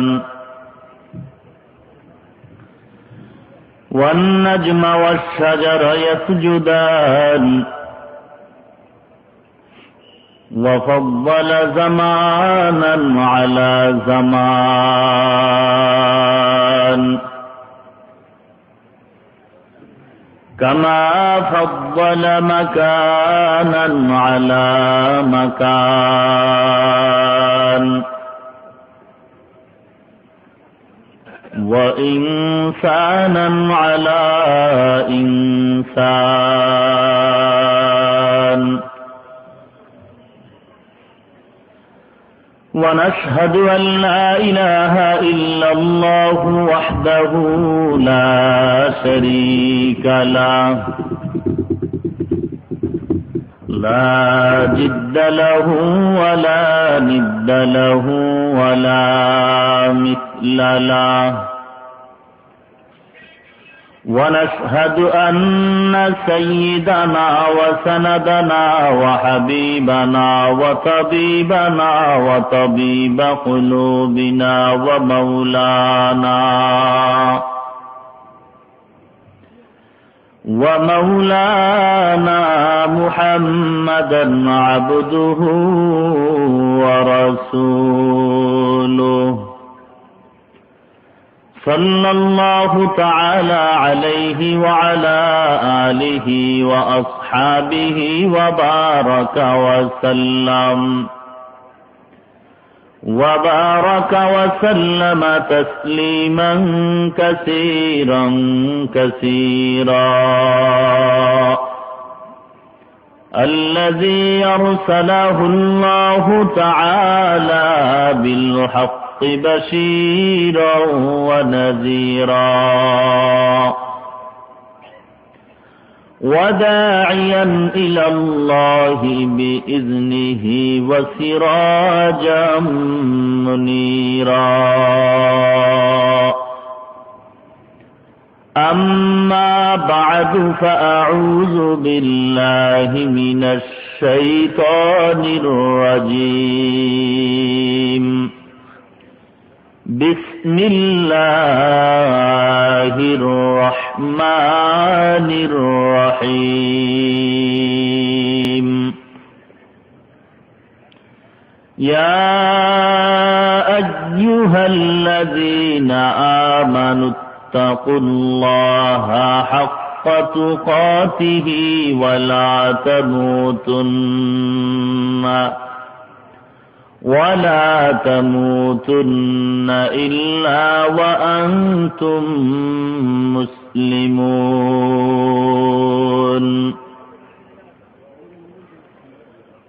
والنجم والشجر يسجدان وفضل زمانا على زمان كما فضل مكانا على مكان وإنسانا على إنسان ونشهد أن لا إله إلا الله وحده لا شريك له لا جد له ولا ند له ولا مثل له ونشهد أن سيدنا وسندنا وحبيبنا وطبيبنا وطبيب قلوبنا ومولانا محمدا عبده ورسوله صلى الله تعالى عليه وعلى آله وأصحابه وبارك وسلم تسليما كثيرا كثيرا الذي أرسله الله تعالى بالحق بشيرا ونذيرا وداعيا إلى الله بإذنه وسراجا منيرا أما بعد فأعوذ بالله من الشيطان الرجيم بسم الله الرحمن الرحيم يا أيها الذين آمنوا اتقوا الله حق تقاته ولا تموتن إلا وأنتم مسلمون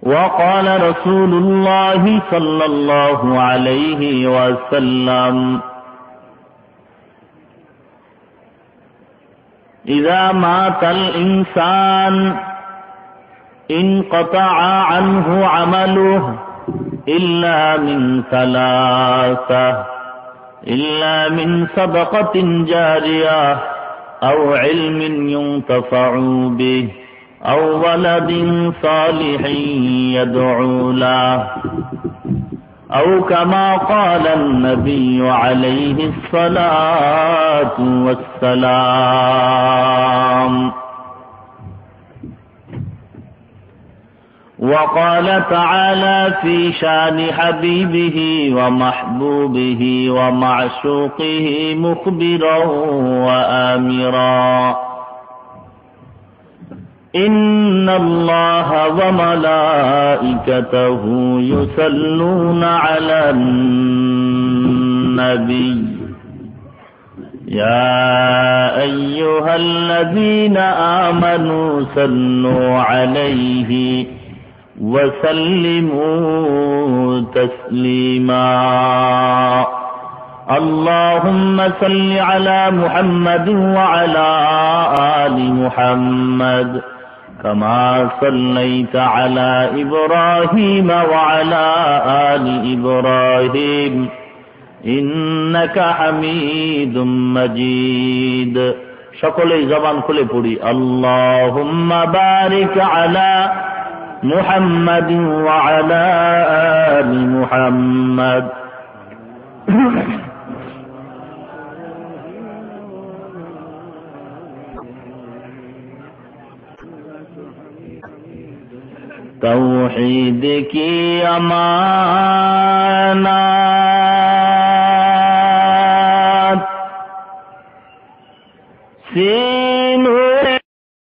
وقال رسول الله صلى الله عليه وسلم إذا مات الإنسان انقطع عنه عمله إلا من ثلاثة إلا من صدقة جارية أو علم ينتفع به أو ولد صالح يدعو له أو كما قال النبي عليه الصلاة والسلام وقال تعالى في شان حبيبه ومحبوبه ومعشوقه مخبرا وآمرا إن الله وملائكته يصلون على النبي يا أيها الذين آمنوا صلوا عليه وسلموا تسليما اللهم صل على محمد وعلى آل محمد كما صليت على إبراهيم وعلى آل إبراهيم إنك حميد مجيد সকলেই জবান খুলে পড়ি আল্লাহুম্মা বারিক আলা মুহাম্মাদিন ওয়া আলা আলি মুহাম্মাদ तौहीद की अमानत सीनूर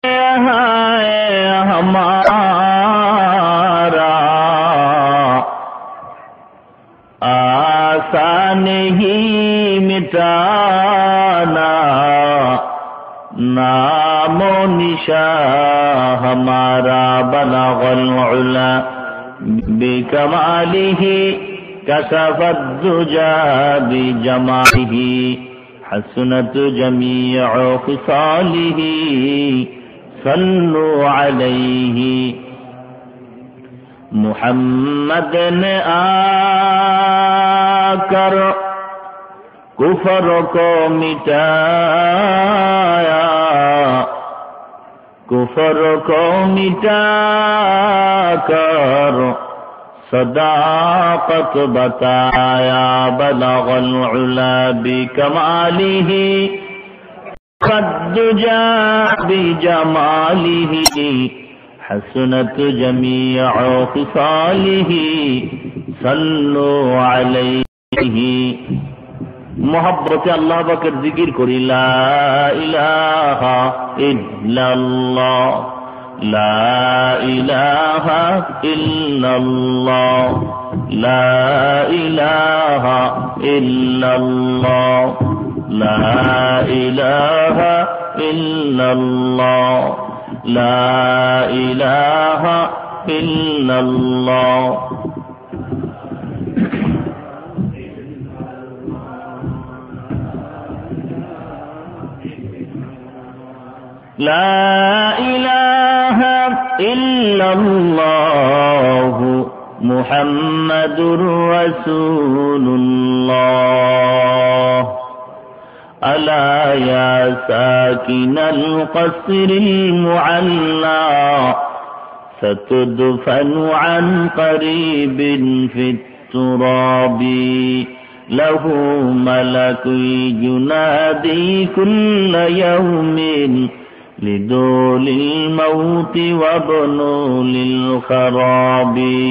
है हमारा, आसान ही मिटाना नामो निशा हमारा। बलगल उला बिकमालिही कशफत दुजा बिजमालिही हसनत जमीअ खिसालिही सल्लु अलैहि। मुहम्मद ने आकर कुफर को मिटाया, कुफर को मिटाकर सदाकत बताया। बलगल उला बिकमालिही कद्दुजा बिजमालिही हसनत जमीअ खिसालिही सल्लु अलैहि। मोहब्बते अल्लाह पाकेर जिकिर करी ला इलाहा इल्लल्लाह, ला इलाहा इल्लल्लाह, ला इलाहा इल्लल्लाह, ला इलाहा इल्लल्लाह, ला इलाहा इल्लल्लाह। ला इलाहा इल्लल्लाह मुहम्मदुर रसूलुल्लाह। अला या साकिनल क़स्रिल मुअल्ला सतुदफनु अन क़रीबिन फित तुराबी। लहू मलकु युनादी कुल्ल यौमिन लिदोलिल मौति वबनुलिल खराबी।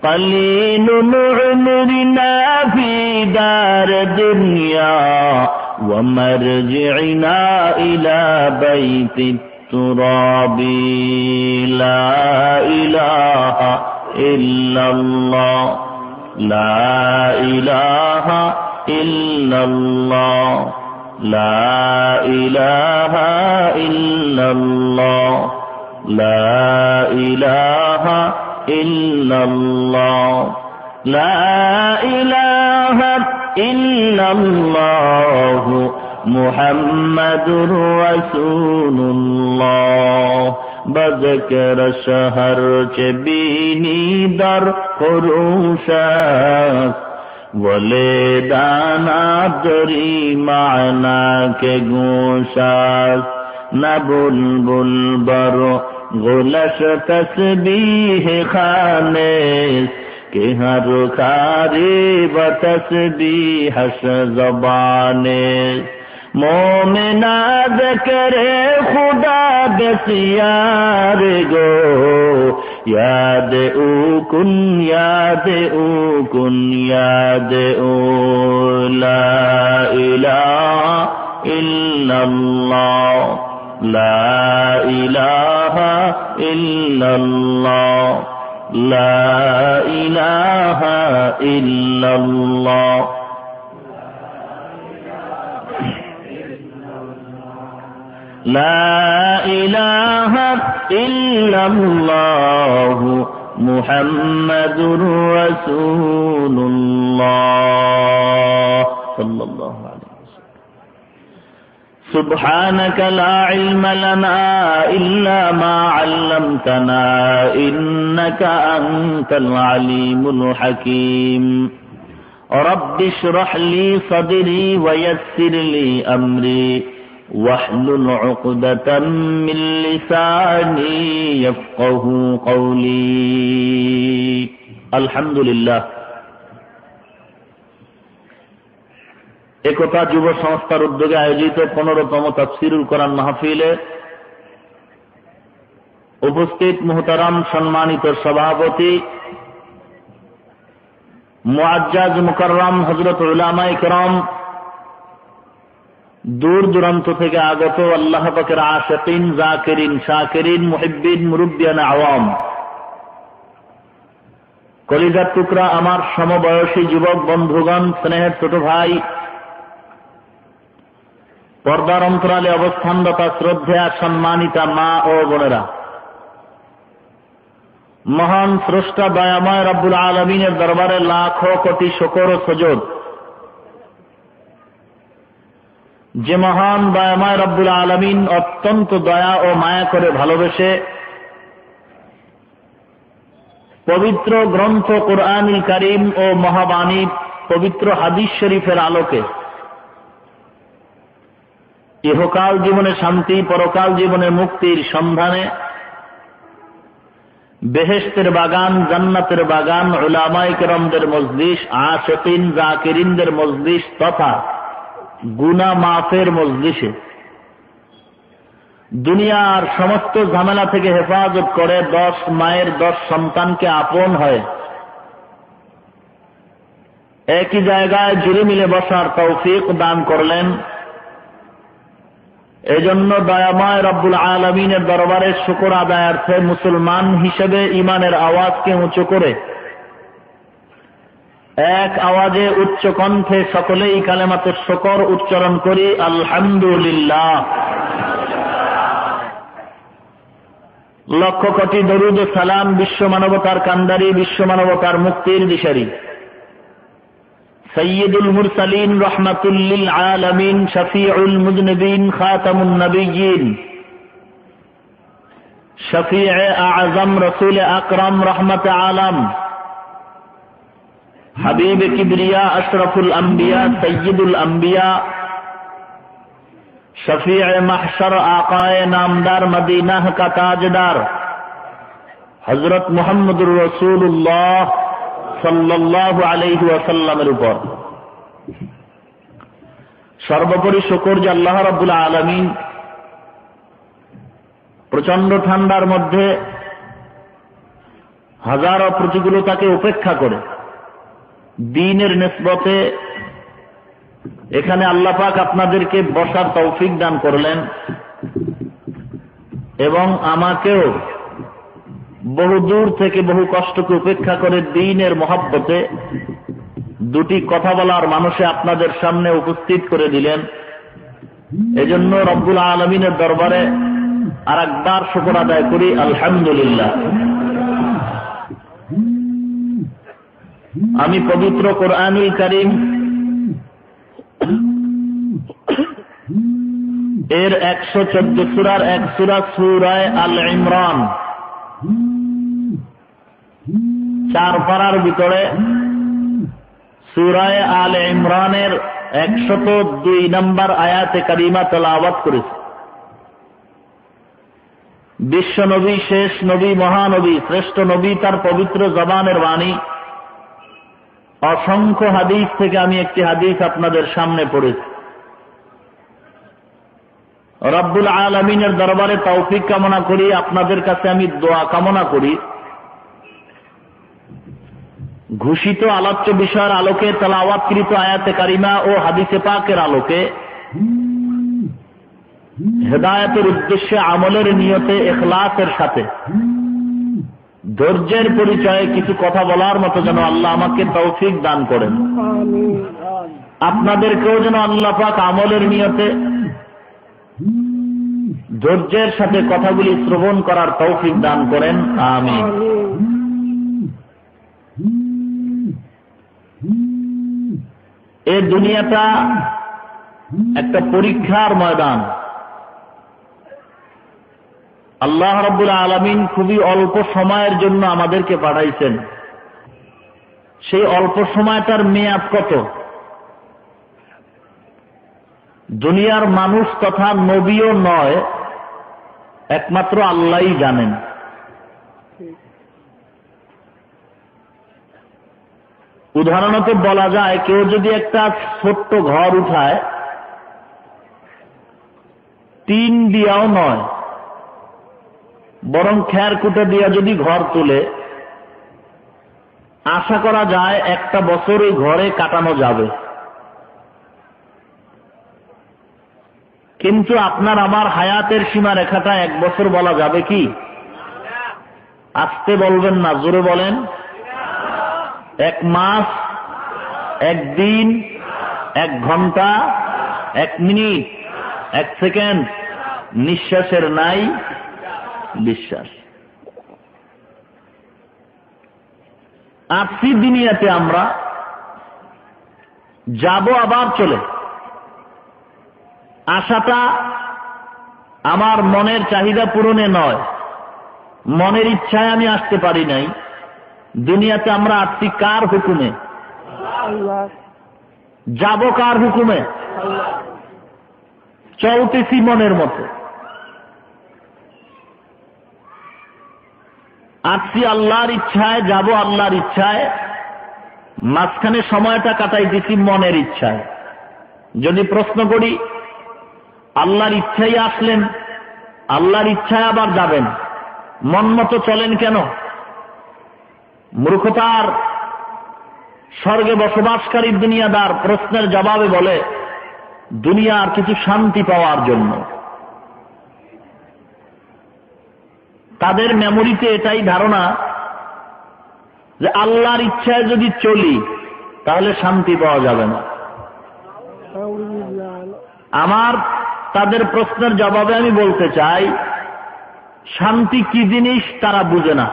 क़लीलुन उम्रिना फी दार दुनिया व मरजिना इला बैतित तुराबी। ला इलाहा इल्लल्लाह, ला इलाहा इल्लल्लाह, ला इलाहा इल्लल्लाह, ला इलाहा इल्लल्लाह, ला इलाहा इल्लल्लाह मुहम्मदुर रसूलुल्लाह। बज़कर शहर चे बीनी दर खुरूशत वले दाना दरी माना के गोशात। न बुलबुल बरो गुलश तस्बीह खाने के हर खारी व तस्बीह ज़बाने। मोमिना ज़िक्रे खुदा बसियार गो याद ऊ कुन याद ऊ कुन याद ऊ। ला इलाहा इल्लल्लाह, ला इलाहा इल्लल्लाह, ला इलाहा इल्लल्लाह। ला इलाहा इल्लल्लाह मुहम्मदुर रसूलुल्लाह सल्लल्लाहु अलैहि वसल्लम। सुब्हानक ला इल्म लना इल्ला मा अल्लमतना इन्नका अंतल अलीमुल हकीम। रब्बि इश्रह ली सदरी व यस्सिर ली अमरी वहलुल उक़दतम मिन लिसानी यफ़क़हू क़ौली। अल्हम्दुलिल्लाह। एकता যুব সংস্থার উদ্যোগে আয়োজিত 15তম তাফসীরুল কোরআন মাহফিলে উপস্থিত মুহতারাম সম্মানিত সভাপতি মুআজ্জাজ মুকাররম হযরত উলামায়ে কেরাম, দূর দূরান্ত থেকে আগত আল্লাহ পাকের আশিকিন, জাকিরিন, শাকিরিন, মুহিব্বিন, মুরব্বিয়ান, আওয়াম, কলিজার টুকরা আমার সমবয়সী যুবক বন্ধুগণ, স্নেহের ছোট ভাই, পর্দার অন্তরালে অবস্থানরতা শ্রদ্ধেয়া সম্মানিতা মা ও বোনেরা, মহান স্রষ্টা দয়াময় রব্বুল আলামিনের দরবারে লাখো কোটি শুকর ও সুজুদ। যে মহান দয়াময় রব্বুল আলামিন অত্যন্ত দয়া ও মায়া করে ভালোবেসে পবিত্র গ্রন্থ কুরআনুল কারীম ও মহাবাণী পবিত্র হাদিস শরীফের আলোকে ইহকাল জীবনে শান্তি, পরকাল জীবনে মুক্তির সন্ধানে বেহেশতের বাগান, জান্নাতের বাগান, উলামায়ে কেরামদের মজলিস, আশিকিন, জাকিরিনদের মজলিস তথা গুনাহ মাফের মজলিসে দুনিয়ার সমস্ত ঝামেলা থেকে হেফাজত করে 10 মায়ের 10 সন্তানকে আপন হয় একই জায়গায় জুড়ে মিলে বসার তৌফিক দান করলেন। এজন্য দয়াময় রব্বুল আলামিনের দরবারে শুকর আদায়ার্থে মুসলমান হিসেবে ইমানের আওয়াজকে উঁচু করে এক আওয়াজে উচ্চ কণ্ঠে সকলেই কালেমাতুশ শুকর উচ্চারণ করি, আলহামদুলিল্লাহ। লক্ষ কোটি দরুদ ও সালাম বিশ্ব মানবতার কান্ডারি, বিশ্ব মানবতার মুক্তির দিশারি সৈয়দুল মুরসালিন, রহমাতুল লিল আলামিন, শফিউল মুযনিবিন, খাতামুন নবিয়্যিন, শফিয়ে আযম, রসুল আকরাম, রহমত আলম, হাবিব কিবরিয়া, আশরাফুল আম্বিয়া, সৈয়দুল আম্বিয়া, শফিয়ে মাহশর, আকায়ে নামদার, মদিনাহ কা তাজদার হযরত মুহাম্মদুর রাসূলুল্লাহ সাল্লাল্লাহু আলাইহি ওয়াসাল্লামের উপর সর্বোপরি শুকর যে আল্লাহ রাব্বুল আলামিন প্রচন্ড ঠান্ডার মধ্যে হাজারো প্রতিকূলতাকে উপেক্ষা করে দ্বীনের নিসবতে এখানে আল্লাহ পাক আপনাদেরকে বসার তৌফিক দান করলেন এবং আমাকেও বহু দূর থেকে বহু কষ্টকে উপেক্ষা করে দ্বীনের মহব্বতে দুটি কথা বলার মানুষে আপনাদের সামনে উপস্থিত করে দিলেন। এজন্য রব্বুল আলামিনের দরবারে আরেকবার শুকর আদায় করি, আলহামদুলিল্লাহ। আমি পবিত্র কুরআনুল কারীম এর 114 সূরার এক সূরা সূরা আল ইমরান 4 পারার ভিতরে সূরা আল ইমরানের 102 নম্বর আয়াতে কারিমা তেলাওয়াত করেছি। বিশ্ব নবী, শেষ নবী, মহানবী, শ্রেষ্ঠ নবী, তার পবিত্র জবানের বাণী, অসংখ্য হাদিস থেকে আমি একটি হাদিস আপনাদের সামনে পড়েছি। রব্বুল আলামিনের দরবারে তৌফিক কামনা করি, আপনাদের কাছে আমি দোয়া কামনা করি, ঘোষিত আলোচ্য বিষয়ের আলোকে, তেলাওয়াতকৃত আয়াতে কারিমা ও হাদিসে পাকের আলোকে হেদায়েতের উদ্দেশ্যে আমলের নিয়তে ইখলাসের সাথে ধৈর্যের পরিচয়ে কিছু কথা বলার মতো যেন আল্লাহ আমাকে তৌফিক দান করেন। আপনাদেরকেও যেন আল্লাহ পাক আমলের নিয়তে ধৈর্যের সাথে কথাগুলি শ্রবণ করার তৌফিক দান করেন, আমিন। এই দুনিয়াটা একটা পরীক্ষার ময়দান। আল্লাহ রাব্বুল আলামিন খুবই অল্প সময়ের জন্য আমাদেরকে পাঠাইছেন। সেই অল্প সময়টার মেয়াদ কত? দুনিয়ার মানুষ তথা নবীও নয়, একমাত্র আল্লাহই জানেন। উদাহরণত বলা যায়, কেউ যদি একটা ছোট্ট ঘর উঠায়, টিন দিয়াও নয়, বরং খের কুটে দিয়া যদি ঘর তুলে আশা করা যায় একটা বছর ওই ঘরে কাটানো যাবে। কিন্তু আপনার আমার হায়াতের সীমা রেখাটা 1 বছর বলা যাবে কি? আস্তে বলবেন না, জোরে বলেন। 1 মাস, 1 দিন, 1 ঘন্টা, 1 মিনিট, 1 সেকেন্ড নিঃশ্বাসের নাই বিশ্বাস। আসছি দুনিয়াতে আমরা, যাব আবার চলে। আশাটা আমার মনের চাহিদা পূরণে নয়, মনের ইচ্ছায় আমি আসতে পারি নাই। দুনিয়াতে আমরা আসছি কার হুকুমে? যাব কার হুকুমে? চলতেছি মনের মতো। আসছি আল্লাহর ইচ্ছায়, যাব আল্লাহর ইচ্ছায়, মাঝখানে সময়টা কাটাইতেছি মনের ইচ্ছায়। যদি প্রশ্ন করি, আল্লাহর ইচ্ছাই আসলেন, আল্লাহর ইচ্ছায় আবার যাবেন, মন মতো চলেন কেন? মূর্খতার স্বর্গে বসবাসকারী দুনিয়াদার প্রশ্নের জবাবে বলে, দুনিয়ার কিছু শান্তি পাওয়ার জন্য। তাদের মেমোরিতে এটাই ধারণা যে আল্লাহর ইচ্ছায় যদি চলি তাহলে শান্তি পাওয়া যাবে না। আমার তাদের প্রশ্নের জবাবে আমি বলতে চাই, শান্তি কি জিনিস তারা বুঝে না।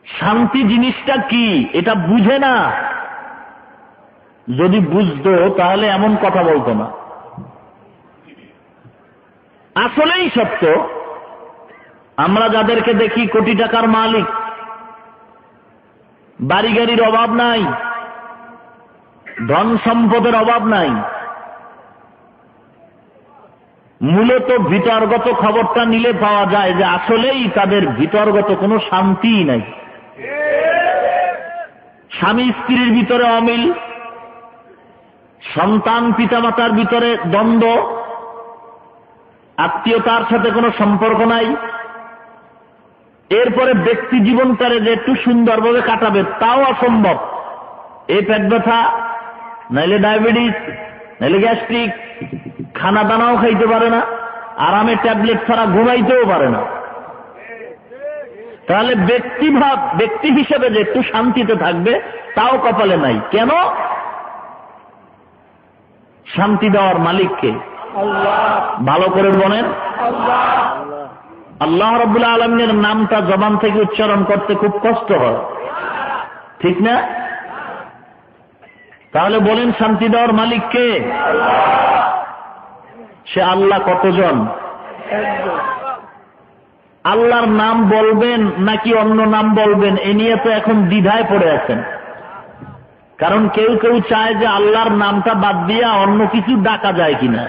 শান্তি জিনিসটা কি এটা বুঝে না। যদি বুঝতো তাহলে এমন কথা বলতো না। আসলেই সত্য, আমরা যাদেরকে দেখি কোটি টাকার মালিক, বাড়ি গাড়ির অভাব নাই, ধন সম্পদের অভাব নাই, মূলত ভিতরগত খবরটা নিলে পাওয়া যায় যে আসলেই তাদের ভিতরগত কোনো শান্তিই নাই। স্বামী স্ত্রীর ভিতরে অমিল, সন্তান পিতামাতার ভিতরে দ্বন্দ্ব, আত্মীয়তার সাথে কোনো সম্পর্ক নাই। এরপরে ব্যক্তি জীবনটারে যে একটু সুন্দরভাবে কাটাবে তাও অসম্ভব। এই পেট ব্যথা, নাইলে ডায়াবেটিস, নাইলে গ্যাস্ট্রিক, খানা দানাও খাইতে পারে না, আরামে ট্যাবলেট ছাড়া ঘুমাইতেও পারে না। তাহলে ব্যক্তি হিসেবে যে একটু শান্তিতে থাকবে তাও কপালে নাই। কেন? শান্তি দেওয়ার মালিককে ভালো করে বলেন। আল্লাহ রাব্বুল আলামিনের নামটা জবান থেকে উচ্চারণ করতে খুব কষ্ট হয়, ঠিক না? তাহলে বলেন, শান্তি দেওয়ার মালিক কে? সে আল্লাহ। কতজন? আল্লাহর নাম বলবেন নাকি অন্য নাম বলবেন এ নিয়ে তো এখন দ্বিধায় পড়ে আছেন। কারণ কেউ কেউ চায় যে আল্লাহর নামটা বাদ দিয়া অন্য কিছু ডাকা যায় কিনা।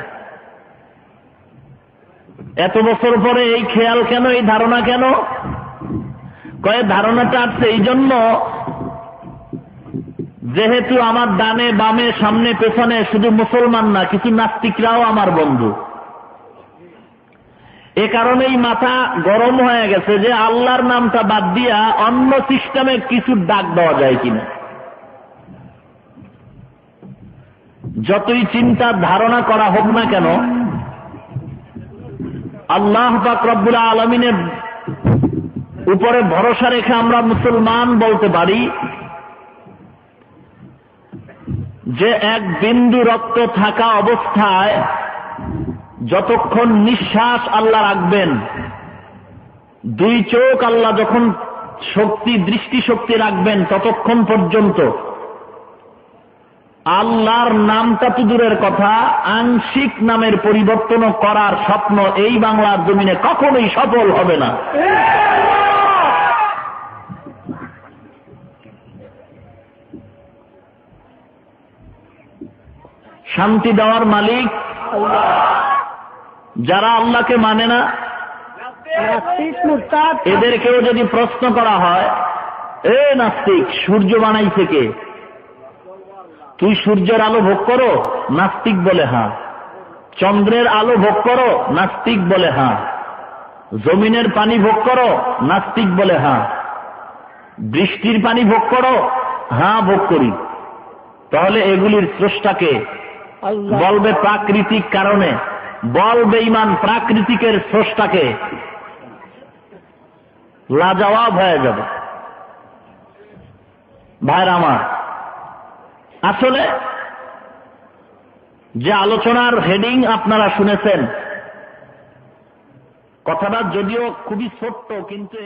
এত বছর পরে এই খেয়াল কেন, এই ধারণা কেন? কয়ে ধারণাটা আসছে এই জন্য, যেহেতু আমার ডানে বামে সামনে পেছনে শুধু মুসলমান না, কিছু নাস্তিকরাও আমার বন্ধু। এ কারণেই মাথা গরম হয়ে গেছে যে আল্লাহর নামটা বাদ দিয়া অন্য সিস্টেমে কিছু ডাক দেওয়া যায় কিনা। যতই চিন্তা ধারণা করা হোক না কেন, আল্লাহ পাক রব্বুল আলামিনের উপরে ভরসা রেখে আমরা মুসলমান বলতে পারি যে এক বিন্দু রক্ত থাকা অবস্থায় যতক্ষণ নিঃশ্বাস আল্লাহ রাখবেন, 2 চোখ আল্লাহ যখন দৃষ্টি শক্তি রাখবেন, ততক্ষণ পর্যন্ত আল্লাহর নামটা তো দূরের কথা, আংশিক নামের পরিবর্তন করার স্বপ্ন এই বাংলার জমিনে কখনোই সফল হবে না। শান্তি দেওয়ার মালিক যারা আল্লাহকে মানে না, এদেরকেও যদি প্রশ্ন করা হয়, এ নাস্তিক, সূর্য বানাইছে কে? তুই সূর্যের আলো ভোগ করো? নাস্তিক বলে হ্যাঁ। চন্দ্রের আলো ভোগ করো, নাস্তিক বলে হ্যাঁ। জমিনের পানি ভোগ করো, নাস্তিক বলে হ্যাঁ। বৃষ্টির পানি ভোগ করো, হ্যাঁ ভোগ করি। তাহলে এগুলির স্রষ্টাকে বলবে প্রাকৃতিক কারণে, বলবে ইমান প্রাকৃতিকের স্রষ্টাকে, লাজবাব হয়ে যাবে। ভাইরা আমার, আসলে যে আলোচনার হেডিং আপনারা শুনেছেন, কথাটা যদিও খুবই ছোট্ট, কিন্তু